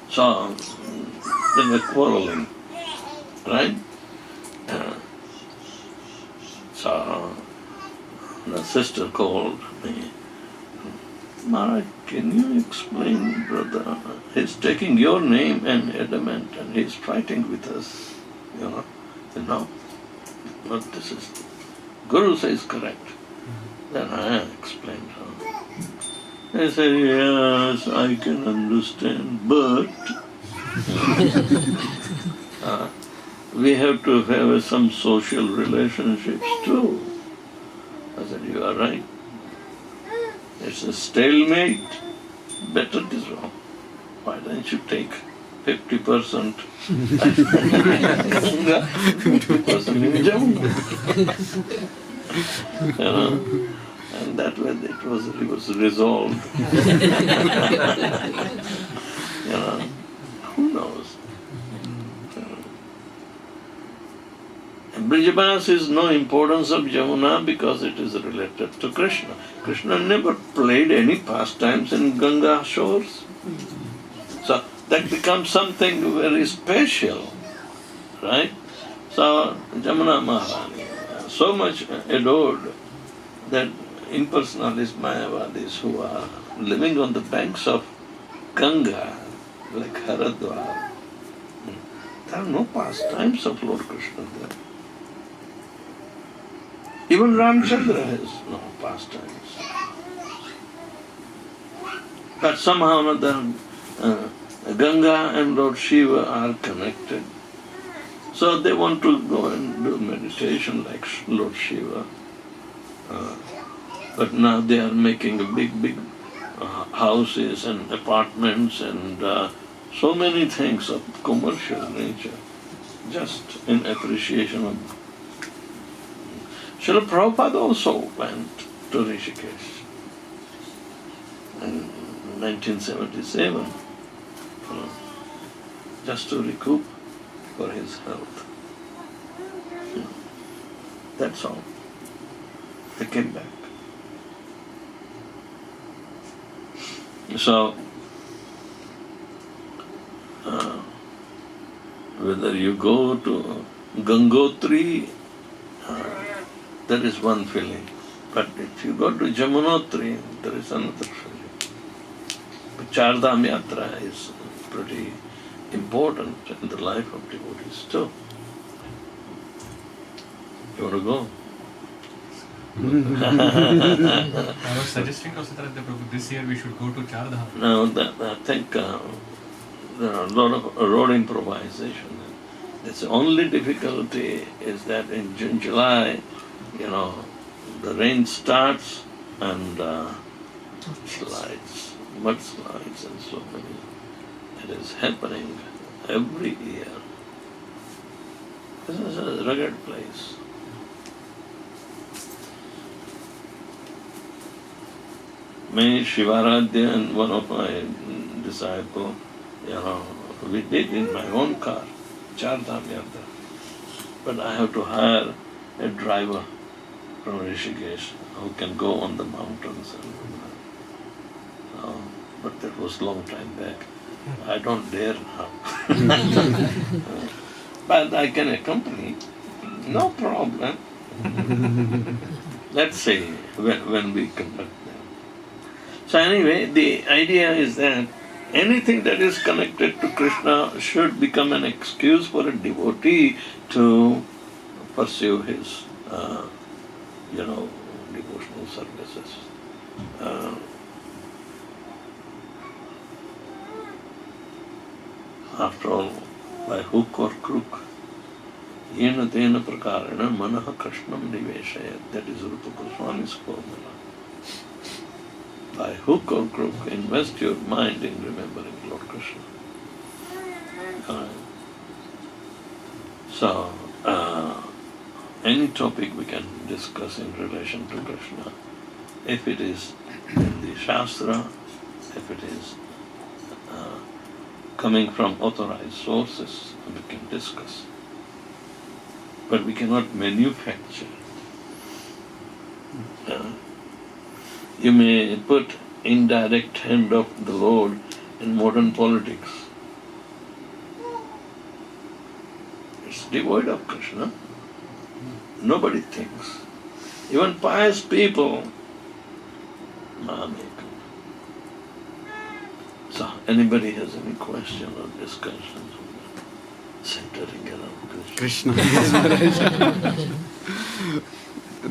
So they were quarreling, right? So the sister called me. Maharaj, can you explain, brother? He's taking your name and adamant and he's fighting with us. No, but this is... Guru says correct. Then I explained her. I said, yes, I can understand, but we have to have some social relationships too. I said, you are right. It's a stalemate. Better this one. Why don't you take 50%? 50% in Jammu. And that way it was resolved. Who knows? Brijavas is no importance of Jamuna because it is related to Krishna. Krishna never played any pastimes in Ganga shores. So that becomes something very special, right? So Jamuna Maharani, so much adored that impersonalist Mayavadis who are living on the banks of Ganga, like Haridwar, there are no pastimes of Lord Krishna there. Even Ramchandra has no pastimes. But somehow or other, Ganga and Lord Shiva are connected. So they want to go and do meditation like Lord Shiva. But now they are making big houses and apartments and so many things of commercial nature, just in appreciation of. Srila Prabhupada also went to Rishikesh in 1977, just to recoup for his health. That's all. They came back. So, whether you go to Gangotri, there is one feeling. But if you go to Jamunotri, there is another feeling. But Chardham Yatra is pretty important in the life of devotees too. You want to go? I was suggesting to Satarada Prabhu this year we should go to Chardham. No, I think there are a lot of road improvisation. Its only difficulty is that in June, July, the rain starts and slides, mudslides and so many. It is happening every year. This is a rugged place. Me, Shivaradhya and one of my disciples, we did in my own car, Chardham Yatra. But I have to hire a driver from Rishikesh who can go on the mountains. But that was long time back. I don't dare now. But I can accompany, no problem. Let's see when we conduct them. So anyway, the idea is that anything that is connected to Krishna should become an excuse for a devotee to pursue his, devotional services. After all, by hook or crook, yena tena prakarena manaha krishnam niveshayat. That is Rupa Goswami's formula. By hook or crook, invest your mind in remembering Lord Krishna. So, any topic we can discuss in relation to Krishna, if it is in the Shastra, if it is coming from authorized sources, we can discuss. But we cannot manufacture. You may put indirect hand of the Lord in modern politics. It's devoid of Krishna. Nobody thinks. Even pious people, So, anybody has any question or discussions centering around Krishna? Yes, Maharaj.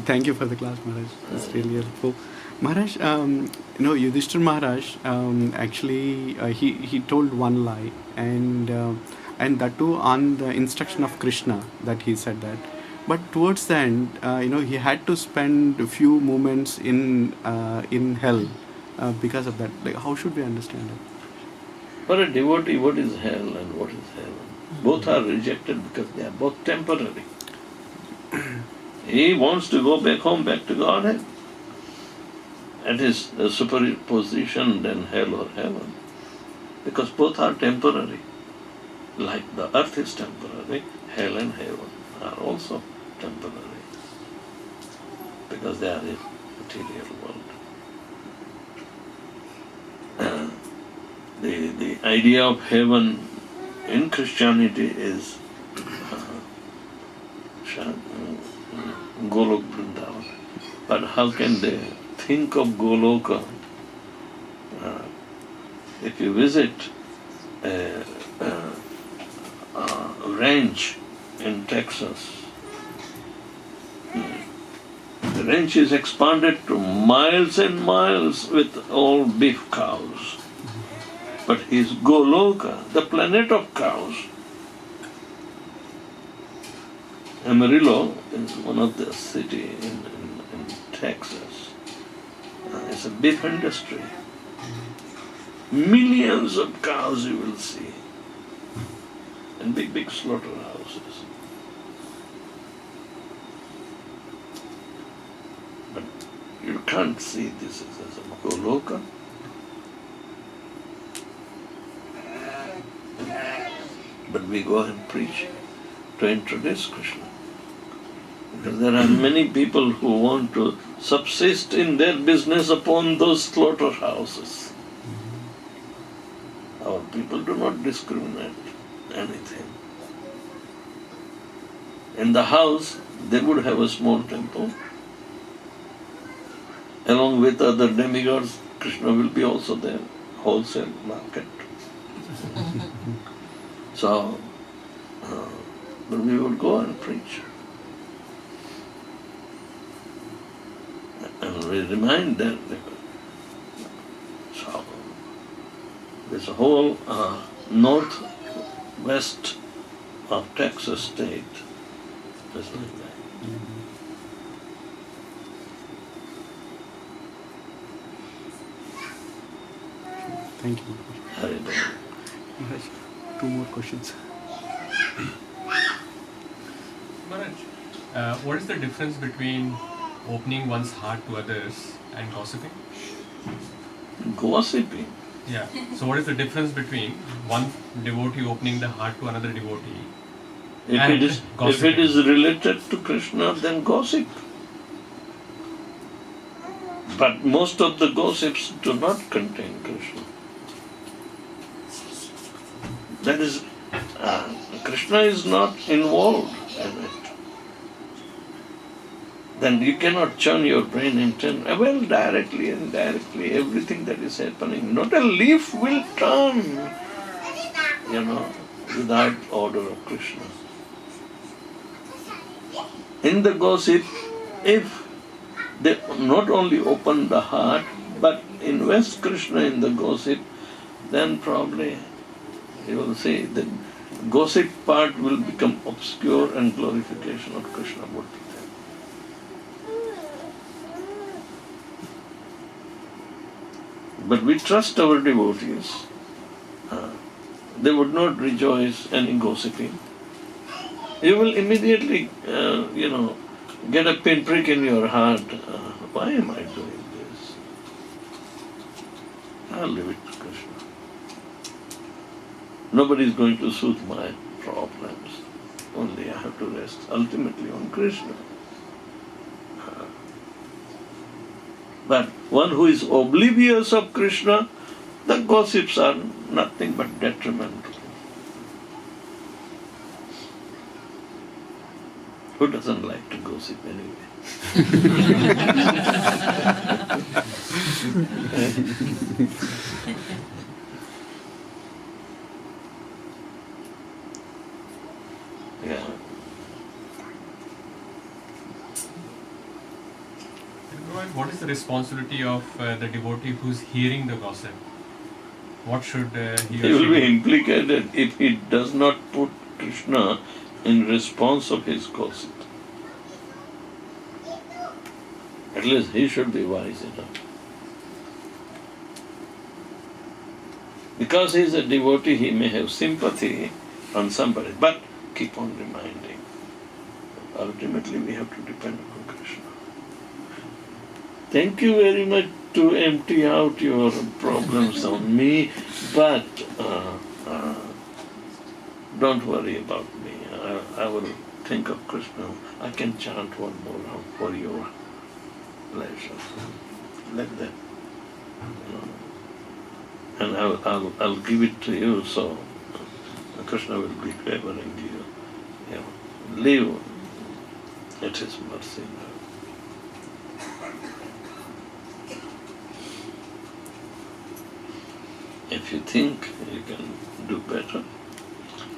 Thank you for the class, Maharaj. It's really helpful. Maharaj, Yudhishthira Maharaj, actually, he told one lie, and that too on the instruction of Krishna, that he said that. But towards the end, he had to spend a few moments in hell because of that. Like, how should we understand it? For a devotee, what is hell and what is heaven? Both are rejected because they are both temporary. He wants to go back home, back to Godhead. That is a superior position than hell or heaven. Because both are temporary. Like the earth is temporary, hell and heaven are also temporary. Because they are in material world. The idea of heaven in Christianity is Golok Vrindavan. But how can they think of Goloka? If you visit a ranch in Texas, the ranch is expanded to miles and miles with all beef cows. But is Goloka, the planet of cows. Amarillo is one of the city in Texas. It's a beef industry. Millions of cows you will see. And big slaughterhouses. But you can't see this as a Goloka. But we go and preach to introduce Krishna. Because there are many people who want to subsist in their business upon those slaughterhouses. Our people do not discriminate anything. In the house, they would have a small temple. Along with other demigods, Krishna will be also there, wholesale market. So, but we would go and preach. And we remind them. So, this whole northwest of Texas state is like that. Thank you. Hari Bol. Maharaj, 2 more questions. Maharaj, what is the difference between opening one's heart to others and gossiping? Gossiping. Yeah. So what is the difference between one devotee opening the heart to another devotee and If gossiping? it is related to Krishna, then gossip. But most of the gossips do not contain Krishna. That is, Krishna is not involved in it. Then you cannot churn your brain and turn, well, directly and indirectly, everything that is happening. Not a leaf will turn, without order of Krishna. In the gossip, if they not only open the heart, but invest Krishna in the gossip, then probably you will see the gossip part will become obscure and glorification of Krishna would be there. But we trust our devotees. They would not rejoice any gossiping. You will immediately, get a pinprick in your heart. Why am I doing this? I'll leave it to Krishna. Nobody is going to soothe my problems. Only I have to rest ultimately on Krishna. But one who is oblivious of Krishna, the gossips are nothing but detrimental. Who doesn't like to gossip anyway? Yeah. What is the responsibility of the devotee who's hearing the gossip? What should he or He she will be do? implicated if he does not put Krishna in response of his gossip. At least he should be wise enough. Because he is a devotee, he may have sympathy on somebody, but keep on reminding. Ultimately, we have to depend on Krishna. Thank you very much to empty out your problems on me, but don't worry about me. I will think of Krishna. I can chant one more round for your pleasure. Like that. and I'll give it to you, so Krishna will be favoring you. You know, live at His mercy now. If you think you can do better,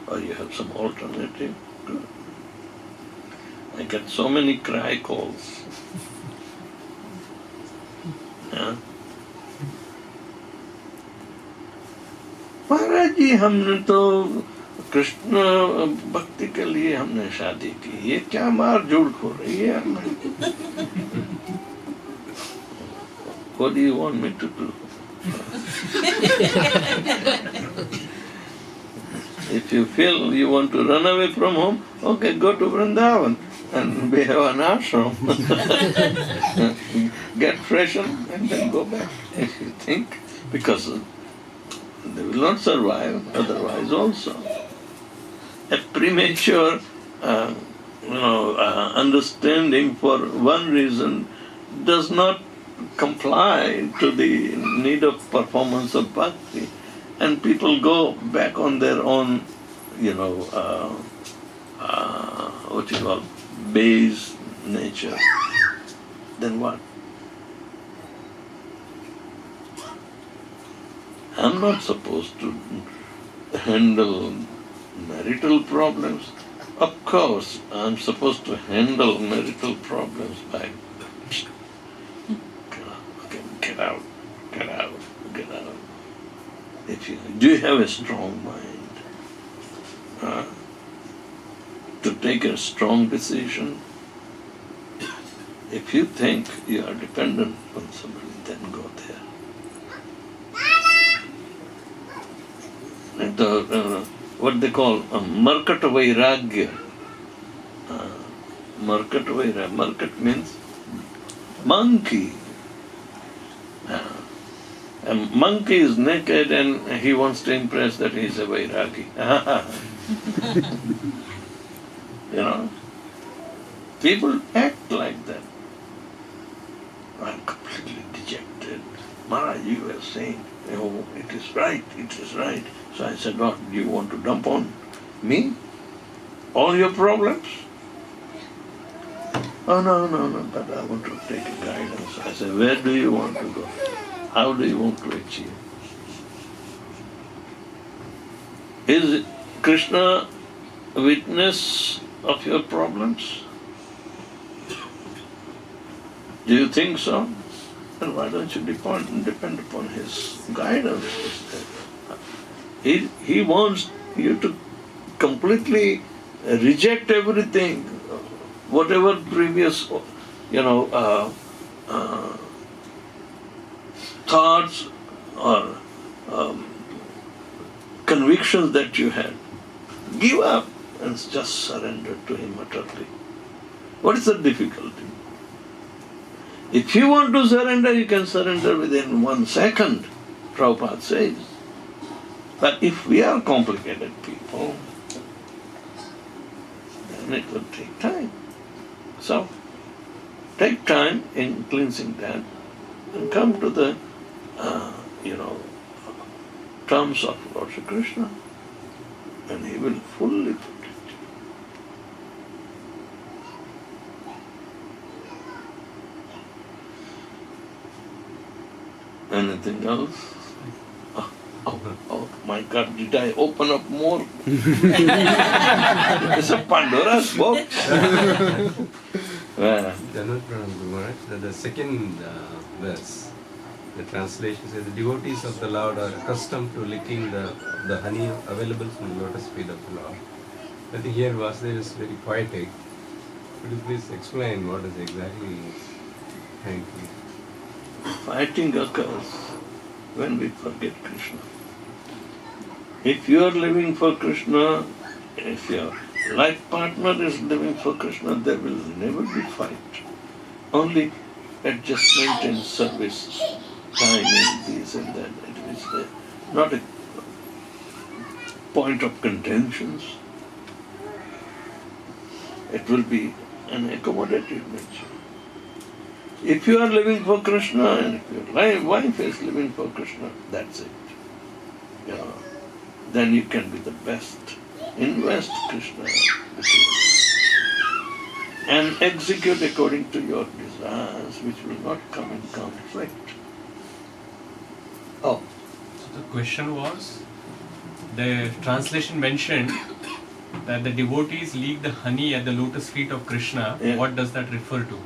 or you have some alternative, good. I get so many cry calls. Yeah. महाराज जी हमने तो कृष्ण भक्ति के लिए हमने शादी की, ये क्या मार जोड़ हो रही है हमें? What do you want me to do? If you feel you want to run away from home, okay, go to Vrindavan and we have an ashram. Get freshened and then go back. If you think, because they will not survive otherwise also. A premature understanding for one reason does not comply to the need of performance of bhakti, and people go back on their own, what you call, base nature. Then what? I'm not supposed to handle marital problems. Of course, I'm supposed to handle marital problems by get out. Do you have a strong mind to take a strong decision? If you think you are dependent on somebody, then go there. And what they call Markat Vairagya. Markat Vairagya. Markat means monkey. A monkey is naked and he wants to impress that he is a Vairagi. People act like that. I'm completely dejected. Maharaj, you were saying, oh, it is right. So I said, what, do you want to dump on me all your problems? Oh, no, but I want to take a guidance. I said, where do you want to go? How do you want to achieve? Is Krishna a witness of your problems? Do you think so? Then why don't you depend upon His guidance? He wants you to completely reject everything, whatever previous, thoughts or convictions that you had. Give up and just surrender to Him utterly. What is the difficulty? If you want to surrender, you can surrender within 1 second, Prabhupada says. But if we are complicated people, then it will take time. So, take time in cleansing that and come to the, terms of Lord Shri Krishna, and He will fully protect you. Anything else? Oh my God, did I open up more? It's a Pandora's box. Dhanvat Pranam Guru Maharaj, the second verse, the translation says, the devotees of the Lord are accustomed to licking the honey available from the lotus feet of the Lord. I think here Vasudeva is very poetic. Could you please explain what is exactly thank you? Fighting occurs when we forget Krishna. If you are living for Krishna, if your life partner is living for Krishna, there will never be fight. Only adjustment in service, timing, this and that. It is not a point of contentions. It will be an accommodative nature. If you are living for Krishna and if your wife is living for Krishna, that's it. then you can be the best. Invest Krishna and execute according to your desires, which will not come in conflict. Oh, So the question was, the translation mentioned that the devotees leak the honey at the lotus feet of Krishna. Yeah. What does that refer to?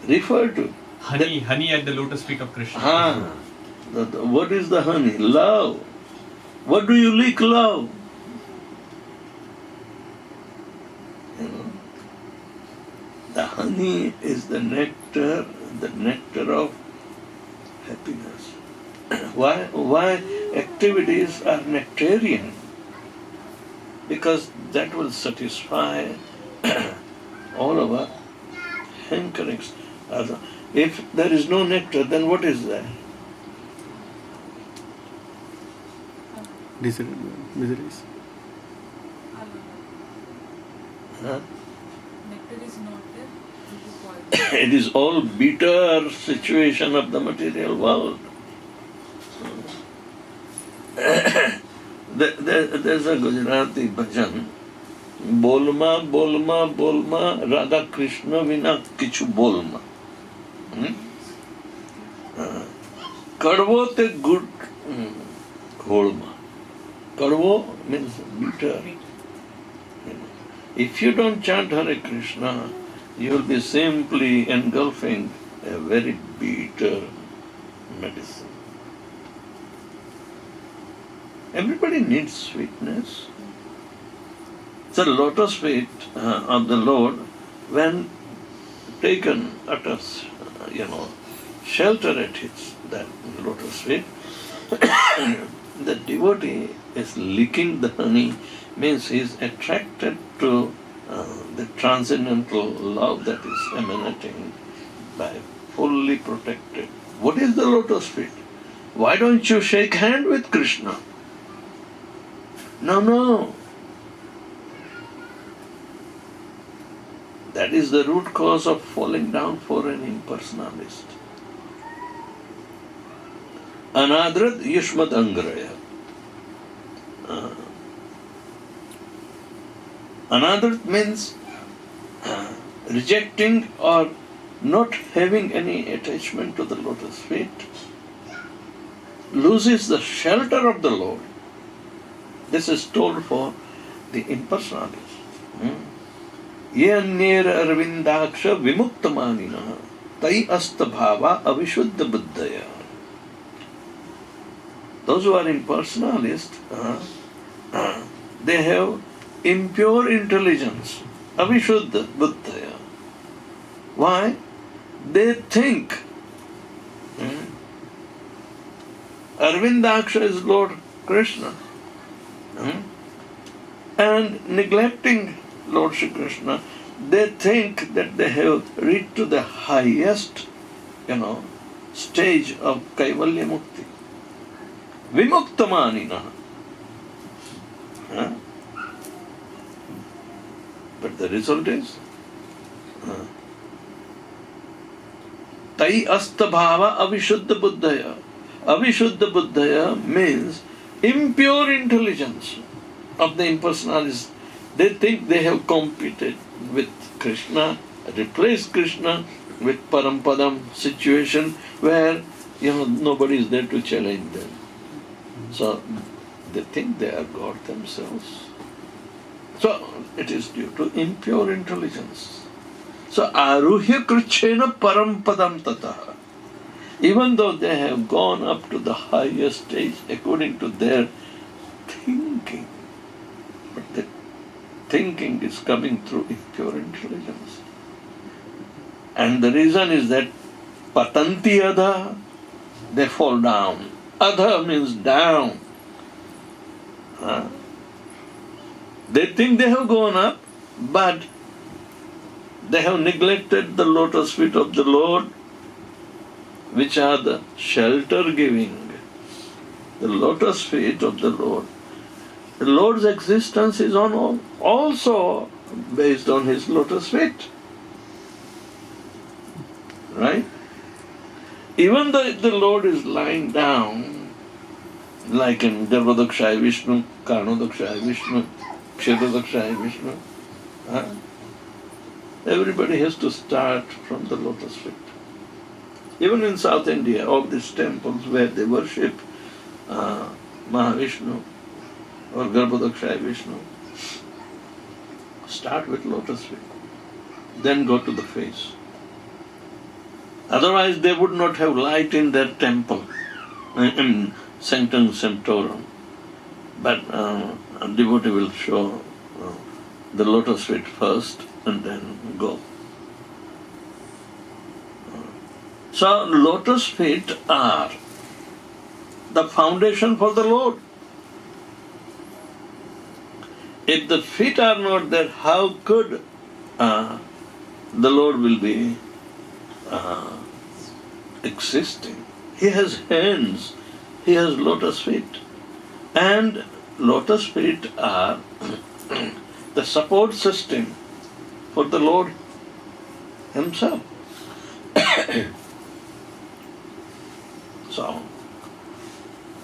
refer to. Honey at the lotus feet of Krishna. What is the honey? Love. What do you leak? Love. The honey is the nectar of happiness. Why activities are nectarian? Because that will satisfy all our hankerings. If there is no nectar, then what is there? Miseries. Huh? Nectar is not there, it is poison. It is all bitter situation of the material world. There's a Gujarati bhajan. Bolma, bolma, bolma, Radha Krishna vina kichu bolma. Kadvo te good holma. Kadvo means bitter. If you don't chant Hare Krishna, you will be simply engulfing a very bitter medicine. Everybody needs sweetness. The lotus feet of the Lord, when taken at us, shelter at that lotus feet, the devotee is licking the honey, means he is attracted to the transcendental love that is emanating by fully protected. What is the lotus feet? Why don't you shake hand with Krishna? No. That is the root cause of falling down for an impersonalist. Anadrat yushmat angraya. Anadrat means rejecting or not having any attachment to the lotus feet, loses the shelter of the Lord. This is told for the impersonalist. Yannera arvindaksha vimuktamanina tai astabhava avishuddha buddhaya. Those who are impersonalist, they have impure intelligence, avishuddha buddhaya. Why? They think Arvindaksha is Lord Krishna. And neglecting Lord Shri Krishna, they think that they have reached to the highest, stage of Kaivalya Mukti. Vimuktamanina. But the result is Tai astabhava avishuddha buddhaya. Avishuddha buddhaya means impure intelligence of the impersonalist. They think they have competed with Krishna, replaced Krishna with Parampadam situation where nobody is there to challenge them. So they think they are God themselves. So it is due to impure intelligence. So aruhya krichena parampadam tataha. Even though they have gone up to the highest stage according to their thinking, but the thinking is coming through impure intelligence. And the reason is that patanti adha, they fall down. Adha means down. They think they have gone up, but they have neglected the lotus feet of the Lord, which are the shelter giving. The lotus feet of the Lord. The Lord's existence is also based on his lotus feet. Right? Even though the Lord is lying down, Like in Garbhodakshaya Vishnu, Karnodakshaya Vishnu, Kshirodakshaya Vishnu. Everybody has to start from the lotus feet. Even in South India, all these temples where they worship Mahavishnu or Garbhodakshaya Vishnu, start with lotus feet, then go to the face. Otherwise they would not have light in their temple, in Sanctum Sanctorum. But a devotee will show the lotus feet first and then go. So lotus feet are the foundation for the Lord. If the feet are not there, how could the Lord will be existing? He has hands, he has lotus feet. And lotus feet are the support system for the Lord Himself. So,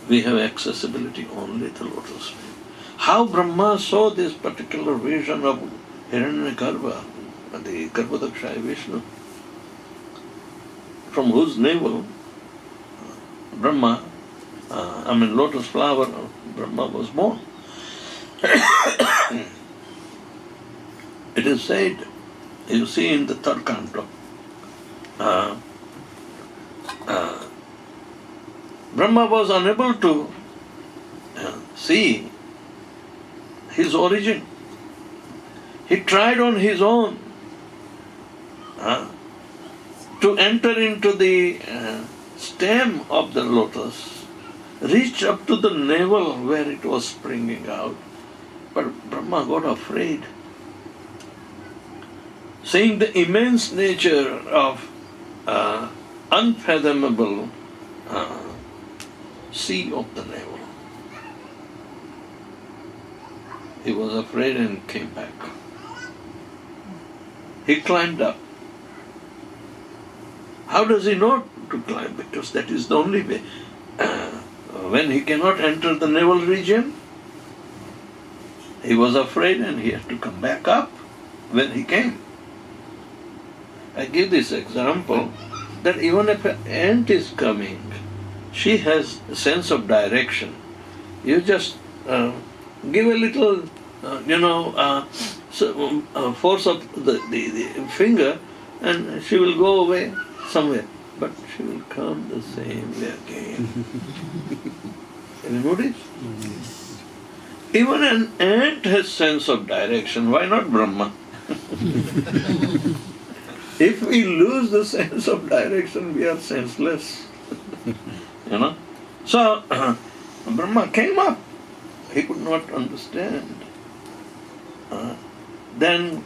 we have accessibility only to lotus feet. How Brahma saw this particular vision of Hiranyagarbha, the Garbhodakshaya Vishnu, from whose navel Brahma, lotus flower, Brahma was born. It is said, you see in the third canto, Brahma was unable to see his origin. He tried on his own to enter into the stem of the lotus, reach up to the navel where it was springing out. But Brahma got afraid. Seeing the immense nature of unfathomable sea of the navel, he was afraid and came back. He climbed up. How does he know to climb? Because that is the only way. When he cannot enter the navel region, he was afraid and he had to come back up when he came. I give this example that even if an ant is coming, she has a sense of direction. You just give a little, force of the finger and she will go away somewhere. But she will come the same way again. Have you noticed? Even an ant has sense of direction. Why not Brahma? If we lose the sense of direction, we are senseless. So, Brahma came up. He could not understand. Then,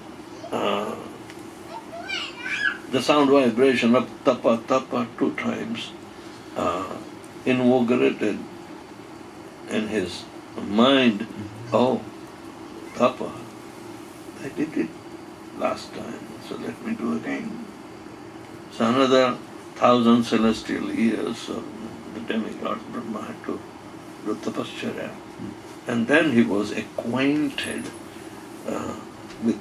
the sound vibration of tapa, tapa 2 times inaugurated in his mind, oh, tapa, I did it last time, so let me do again. So another 1,000 celestial years of the demigod Brahma had to do tapasya. And then he was acquainted with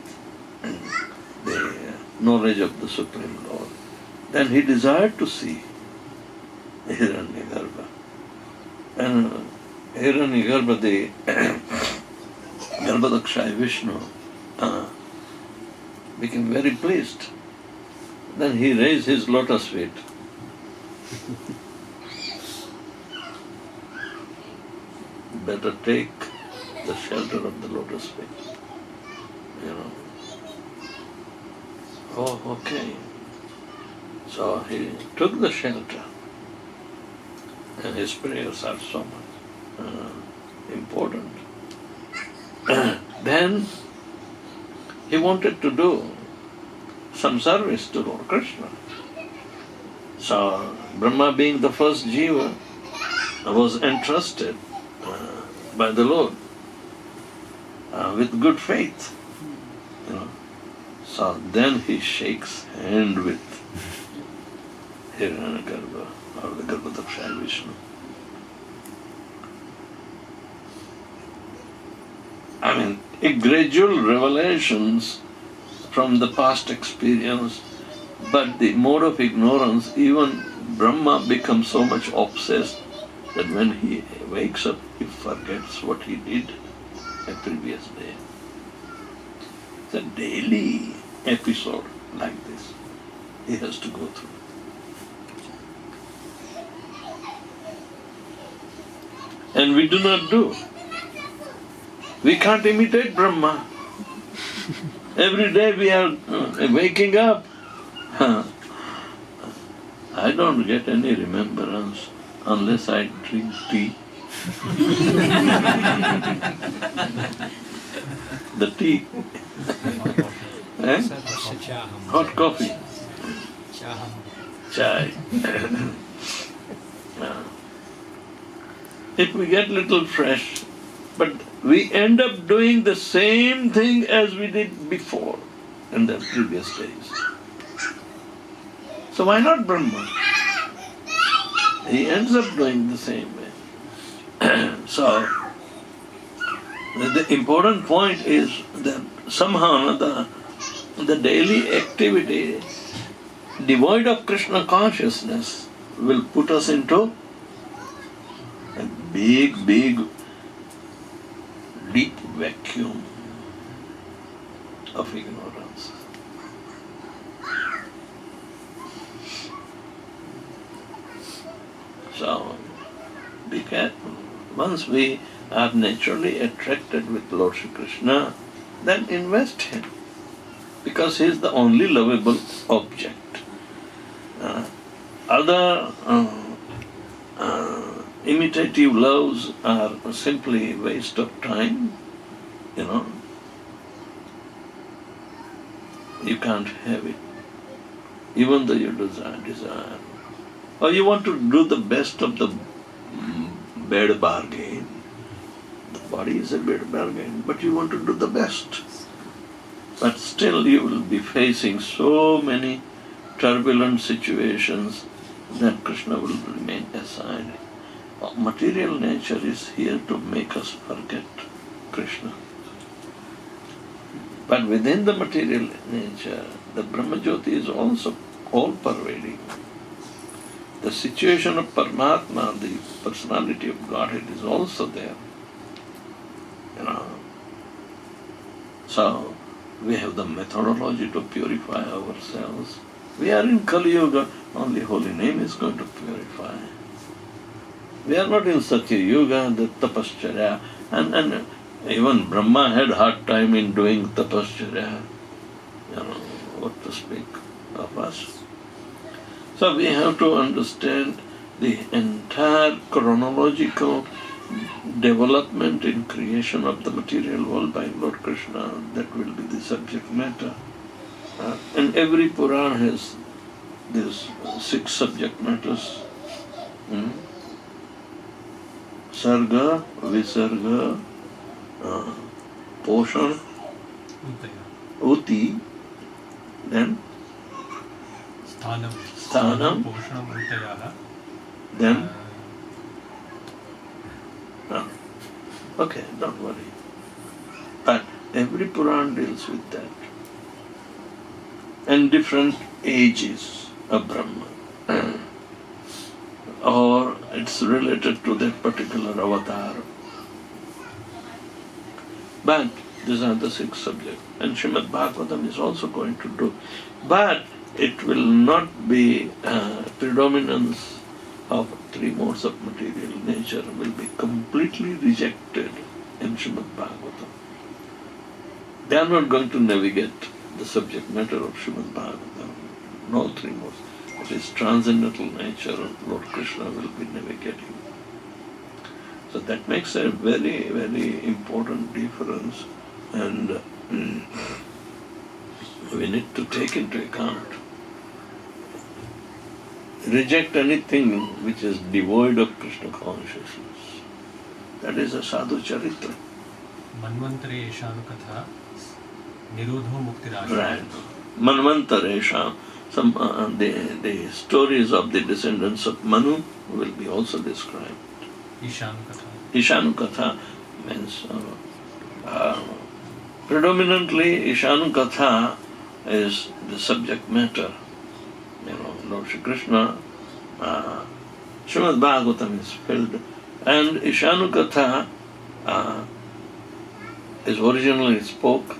the knowledge of the Supreme Lord. Then he desired to see Hiranyagarbha. And Hiranyagarbha, the Garbhodakshaya Vishnu, became very pleased. Then he raised his lotus feet. Better take the shelter of the lotus feet. Oh, okay. So he took the shelter. And his prayers are so much important. Then he wanted to do some service to Lord Krishna. So Brahma, being the first jiva, was entrusted by the Lord with good faith. So then he shakes hand with Hiranyagarbha or the Garbhodakshaya Vishnu. I mean, a gradual revelations from the past experience, but the mode of ignorance, even Brahma becomes so much obsessed that when he wakes up, he forgets what he did a previous day. It's a daily episode like this he has to go through. And we do not do. We can't imitate Brahma. Every day we are waking up. I don't get any remembrance unless I drink tea. The tea. Eh? Hot coffee. Chai. If we get little fresh, but we end up doing the same thing as we did before in the previous days. So why not Brahma? He ends up doing the same way. So the important point is that somehow the daily activity devoid of Krishna consciousness will put us into a big, deep vacuum of ignorance. So, be careful. Once we are naturally attracted with Lord Shri Krishna, then invest him, because he is the only lovable object. Other imitative loves are simply waste of time, You can't have it, even though you desire. Or you want to do the best of the bad bargain. The body is a bad bargain, but you want to do the best. But still you will be facing so many turbulent situations that Krishna will remain aside. Material nature is here to make us forget Krishna. But within the material nature, the Brahmajyoti is also all-pervading. The situation of Paramatma, the personality of Godhead, is also there. So, we have the methodology to purify ourselves. We are in Kali Yuga, only holy name is going to purify. We are not in Satya Yuga, the tapascharya, and even Brahma had hard time in doing tapascharya. What to speak of us. So we have to understand the entire chronological development in creation of the material world by Lord Krishna. That will be the subject matter. And every Puran has these 6 subject matters. Sarga, Visarga, Poshan, Uti, then Sthanam, Poshanam, Utayala. then okay, don't worry. But every Puran deals with that. And different ages of Brahma. Or it's related to that particular avatar. But these are the 6 subjects. And Srimad Bhagavatam is also going to do. But it will not be predominance of 3 modes of material nature will be completely rejected in Srimad Bhagavatam. They are not going to navigate the subject matter of Srimad Bhagavatam. No 3 modes. It is transcendental nature Lord Krishna will be navigating. So that makes a very, very important difference, and we need to take into account. Reject anything which is devoid of Krishna consciousness. That is a sadhu charitra. Manvantare Eshanukatha Nirodho Muktirasha. Right. Manvantaresha. Some the stories of the descendants of Manu will be also described. Ishanukatha. Ishanukatha means Predominantly, Ishanukatha is the subject matter. Lord Shri Krishna, Srimad Bhagavatam is filled, and Ishanukatha is originally spoken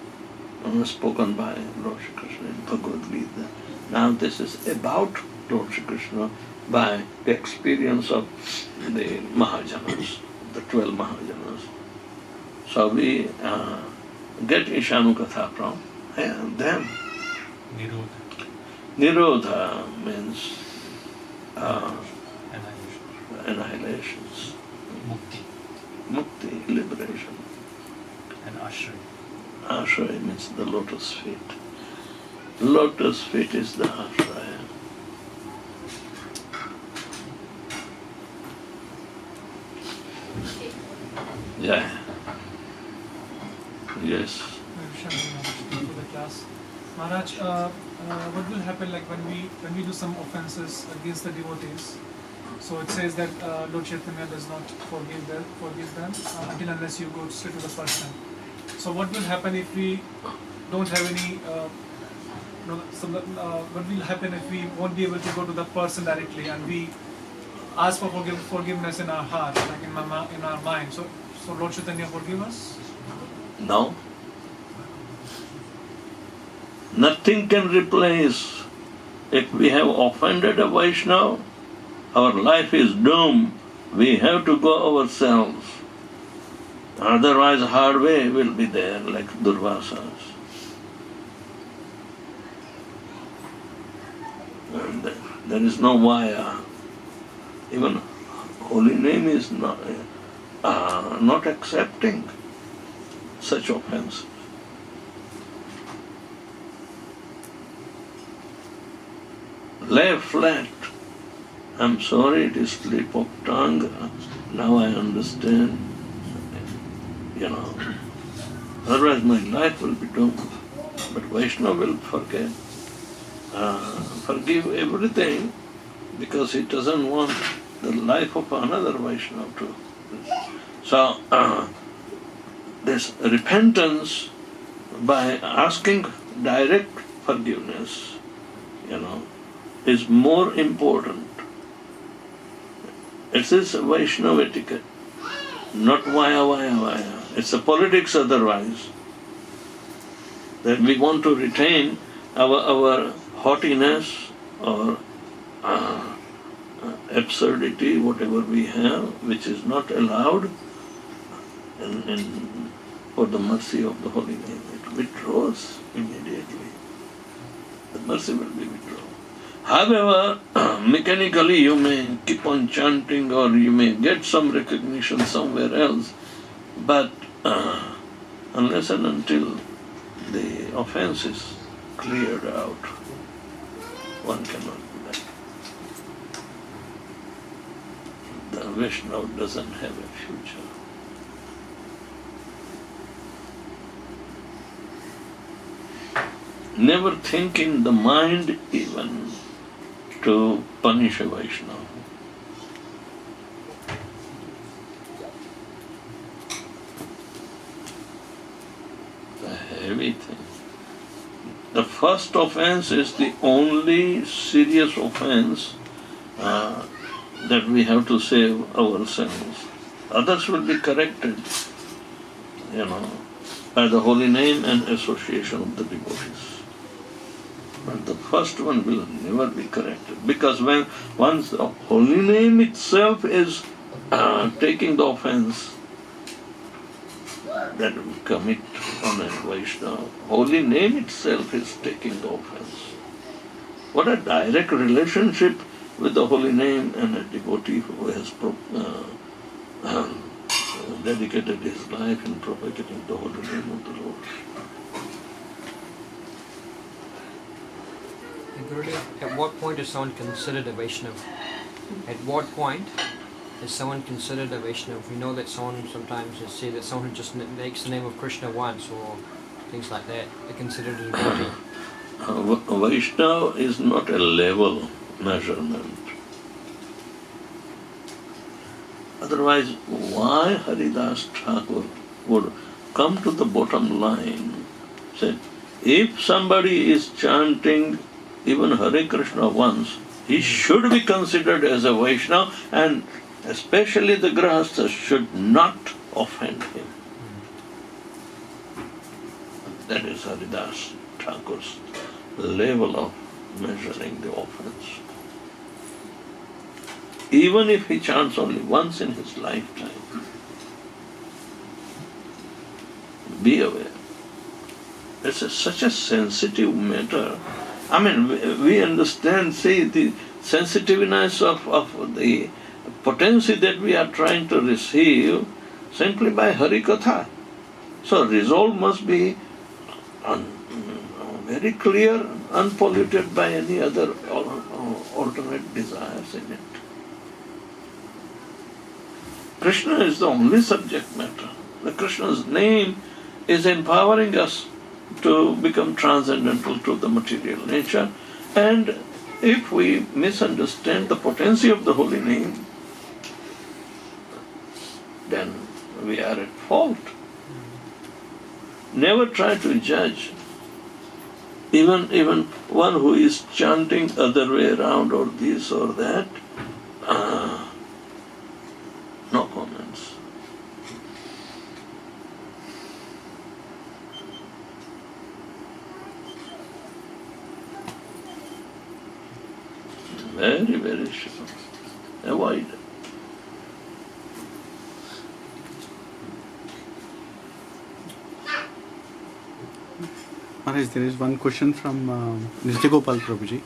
by Lord Shri Krishna in Bhagavad Gita. Now this is about Lord Shri Krishna by the experience of the Mahajanas, the 12 Mahajanas. So we get Ishanukatha from them. Nirodha. Nirodha means Annihilation. annihilations. Mukti. Mukti, liberation. And Ashray. Ashray means the lotus feet. Lotus feet is the Ashraya. Yeah. Yes. For the class. Maharaj, what will happen like when we do some offenses against the devotees? So it says that Lord Chaitanya does not forgive them until unless you go straight to the person. So what will happen if we don't have any? What will happen if we won't be able to go to the person directly and we ask for forgiveness in our heart, like in our mind? So Lord Chaitanya forgive us? No. Nothing can replace. If we have offended a Vaishnava, our life is doomed. We have to go ourselves. Otherwise, hard way will be there, like Durvasa's. And there is no vaya. Even holy name is not accepting such offense. Lay flat. I'm sorry, it is slip of tongue. Now I understand. Otherwise my life will be doomed. But Vaishnava will forgive everything because he doesn't want the life of another Vaishnava to. So this repentance by asking direct forgiveness, is more important. It is Vaishnava etiquette, not vaya. It's a politics otherwise. That we want to retain our haughtiness or absurdity, whatever we have, which is not allowed for the mercy of the holy name. It withdraws immediately. The mercy will be withdrawn. However, mechanically you may keep on chanting or you may get some recognition somewhere else, but unless and until the offense is cleared out, one cannot do that. The Vaishnava doesn't have a future. Never think in the mind even to punish a Vaishnava. The heavy thing. The first offense is the only serious offense that we have to save ourselves. Others will be corrected, by the holy name and association of the devotees. But the first one will never be corrected, because once the holy name itself is taking the offense that we commit on a Vaishnava, holy name itself is taking the offense. What a direct relationship with the holy name and a devotee who has dedicated his life in propagating the holy name of the Lord. Gurudev, at what point is someone considered a Vaishnava? At what point is someone considered a Vaishnava? We know that someone sometimes is say that someone who just makes the name of Krishna once or things like that, they're considered a devotee. Vaishnava is not a level measurement. Otherwise, why Haridas Thakur would come to the bottom line. Said, if somebody is chanting even Hare Krishna once, he should be considered as a Vaishnava, and especially the Grahasthas should not offend him. That is Haridas Thakur's level of measuring the offense. Even if he chants only once in his lifetime, be aware. It's such a sensitive matter. I mean, we understand, see, the sensitiveness of the potency that we are trying to receive simply by Harikatha. So resolve must be very clear, unpolluted by any other alternate desires in it. Krishna is the only subject matter. The Krishna's name is empowering us to become transcendental to the material nature, and if we misunderstand the potency of the holy name, then we are at fault. Never try to judge. Even one who is chanting other way around or this or that, no comments. Very, very sure. Avoid it. Maharaj, there is one question from Nritya Gopal Prabhuji.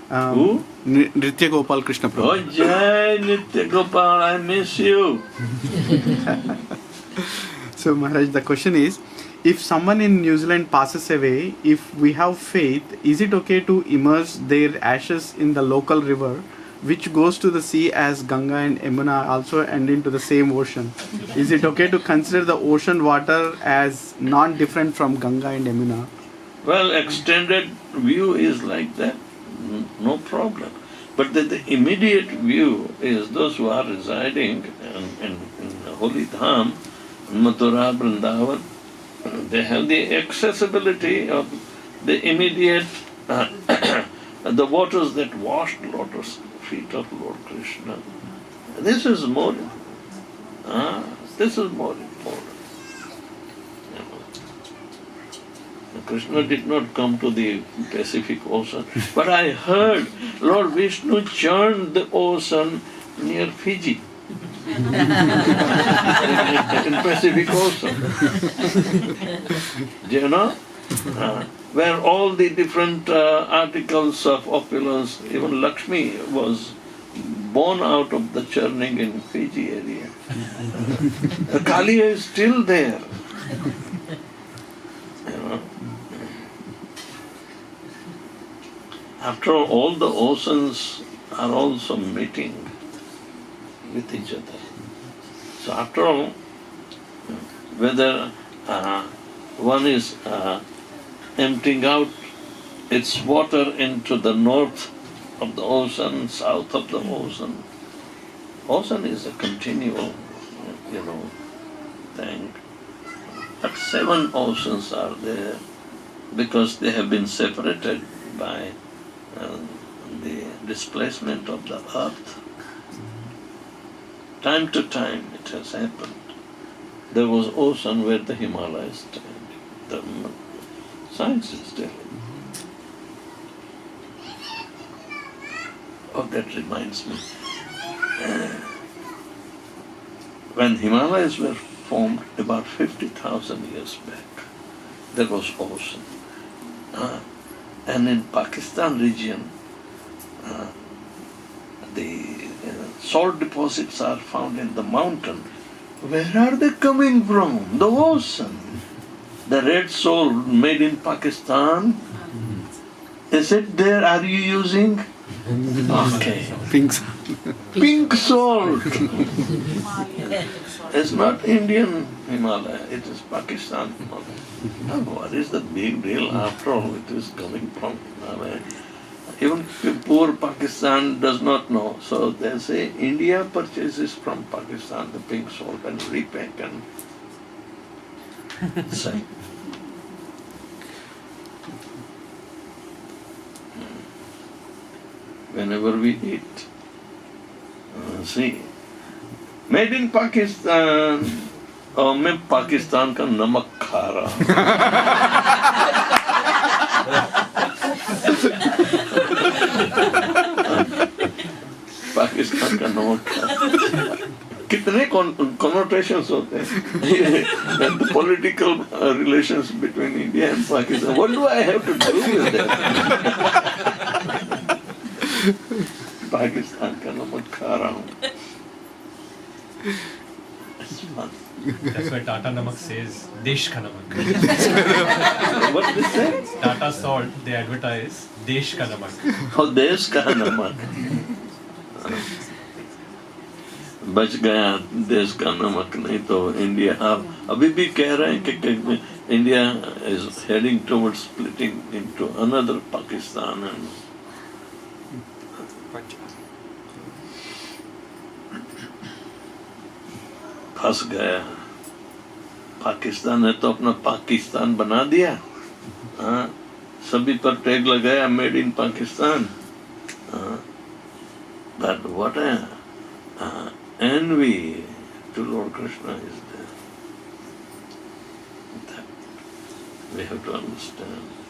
Who? Nritya Gopal Krishna Prabhu. Oh, Jai Nitya Gopal, I miss you. So Maharaj, the question is, if someone in New Zealand passes away, if we have faith, is it okay to immerse their ashes in the local river, which goes to the sea as Ganga and Yamuna also end into the same ocean? Is it okay to consider the ocean water as non-different from Ganga and Yamuna? Well, extended view is like that, no problem. But the immediate view is those who are residing in Holy Dham, Mathura, Vrindavan, they have the accessibility of the immediate, the waters that washed lotus feet of Lord Krishna. This is more important. This is more important. Krishna did not come to the Pacific Ocean, but I heard Lord Vishnu churned the ocean near Fiji. In Pacific Ocean. Do you know? Where all the different articles of opulence, even Lakshmi was born out of the churning in Fiji area. Kaliya is still there. You know? After all the oceans are also meeting with each other. So after all, whether one is emptying out its water into the north of the ocean, south of the ocean, ocean is a continual, thing. But 7 oceans are there because they have been separated by the displacement of the earth. Time to time it has happened. There was ocean where the Himalayas stand. The science is telling. Oh, that reminds me. When Himalayas were formed about 50,000 years back, there was ocean. And in Pakistan region, the salt deposits are found in the mountain. Where are they coming from? The ocean. The red salt made in Pakistan. Is it there? Are you using? Okay. Pink salt. It's not Indian Himalaya, it is Pakistan Himalaya. Now, what is the big deal after all? It is coming from Himalaya. Even poor Pakistan does not know. So they say India purchases from Pakistan the pink salt and repack. And Say. Whenever we eat, see, made in Pakistan, और मैं पाकिस्तान का नमक खा रहा हूँ. पाकिस्तान का नमक खा. कितने connotations होते हैं? The political relations between India and Pakistan. What do I have to do with that? Pakistan का नमक खा रहा हूँ. It's fun. That's why Tata Namak says Desh ka Namak. What did they say? Tata Salt, they advertise Desh ka Namak. और देश का नमक. बच गया देश का नमक, नहीं तो इंडिया आप अभी भी कह रहे हैं कि India is heading towards splitting into another Pakistan and फंस गया. पाकिस्तान ने तो अपना पाकिस्तान बना दिया. हाँ, सभी पर टैग लगाया made in Pakistan. But what a envy to Lord Krishna is there. That we have to understand.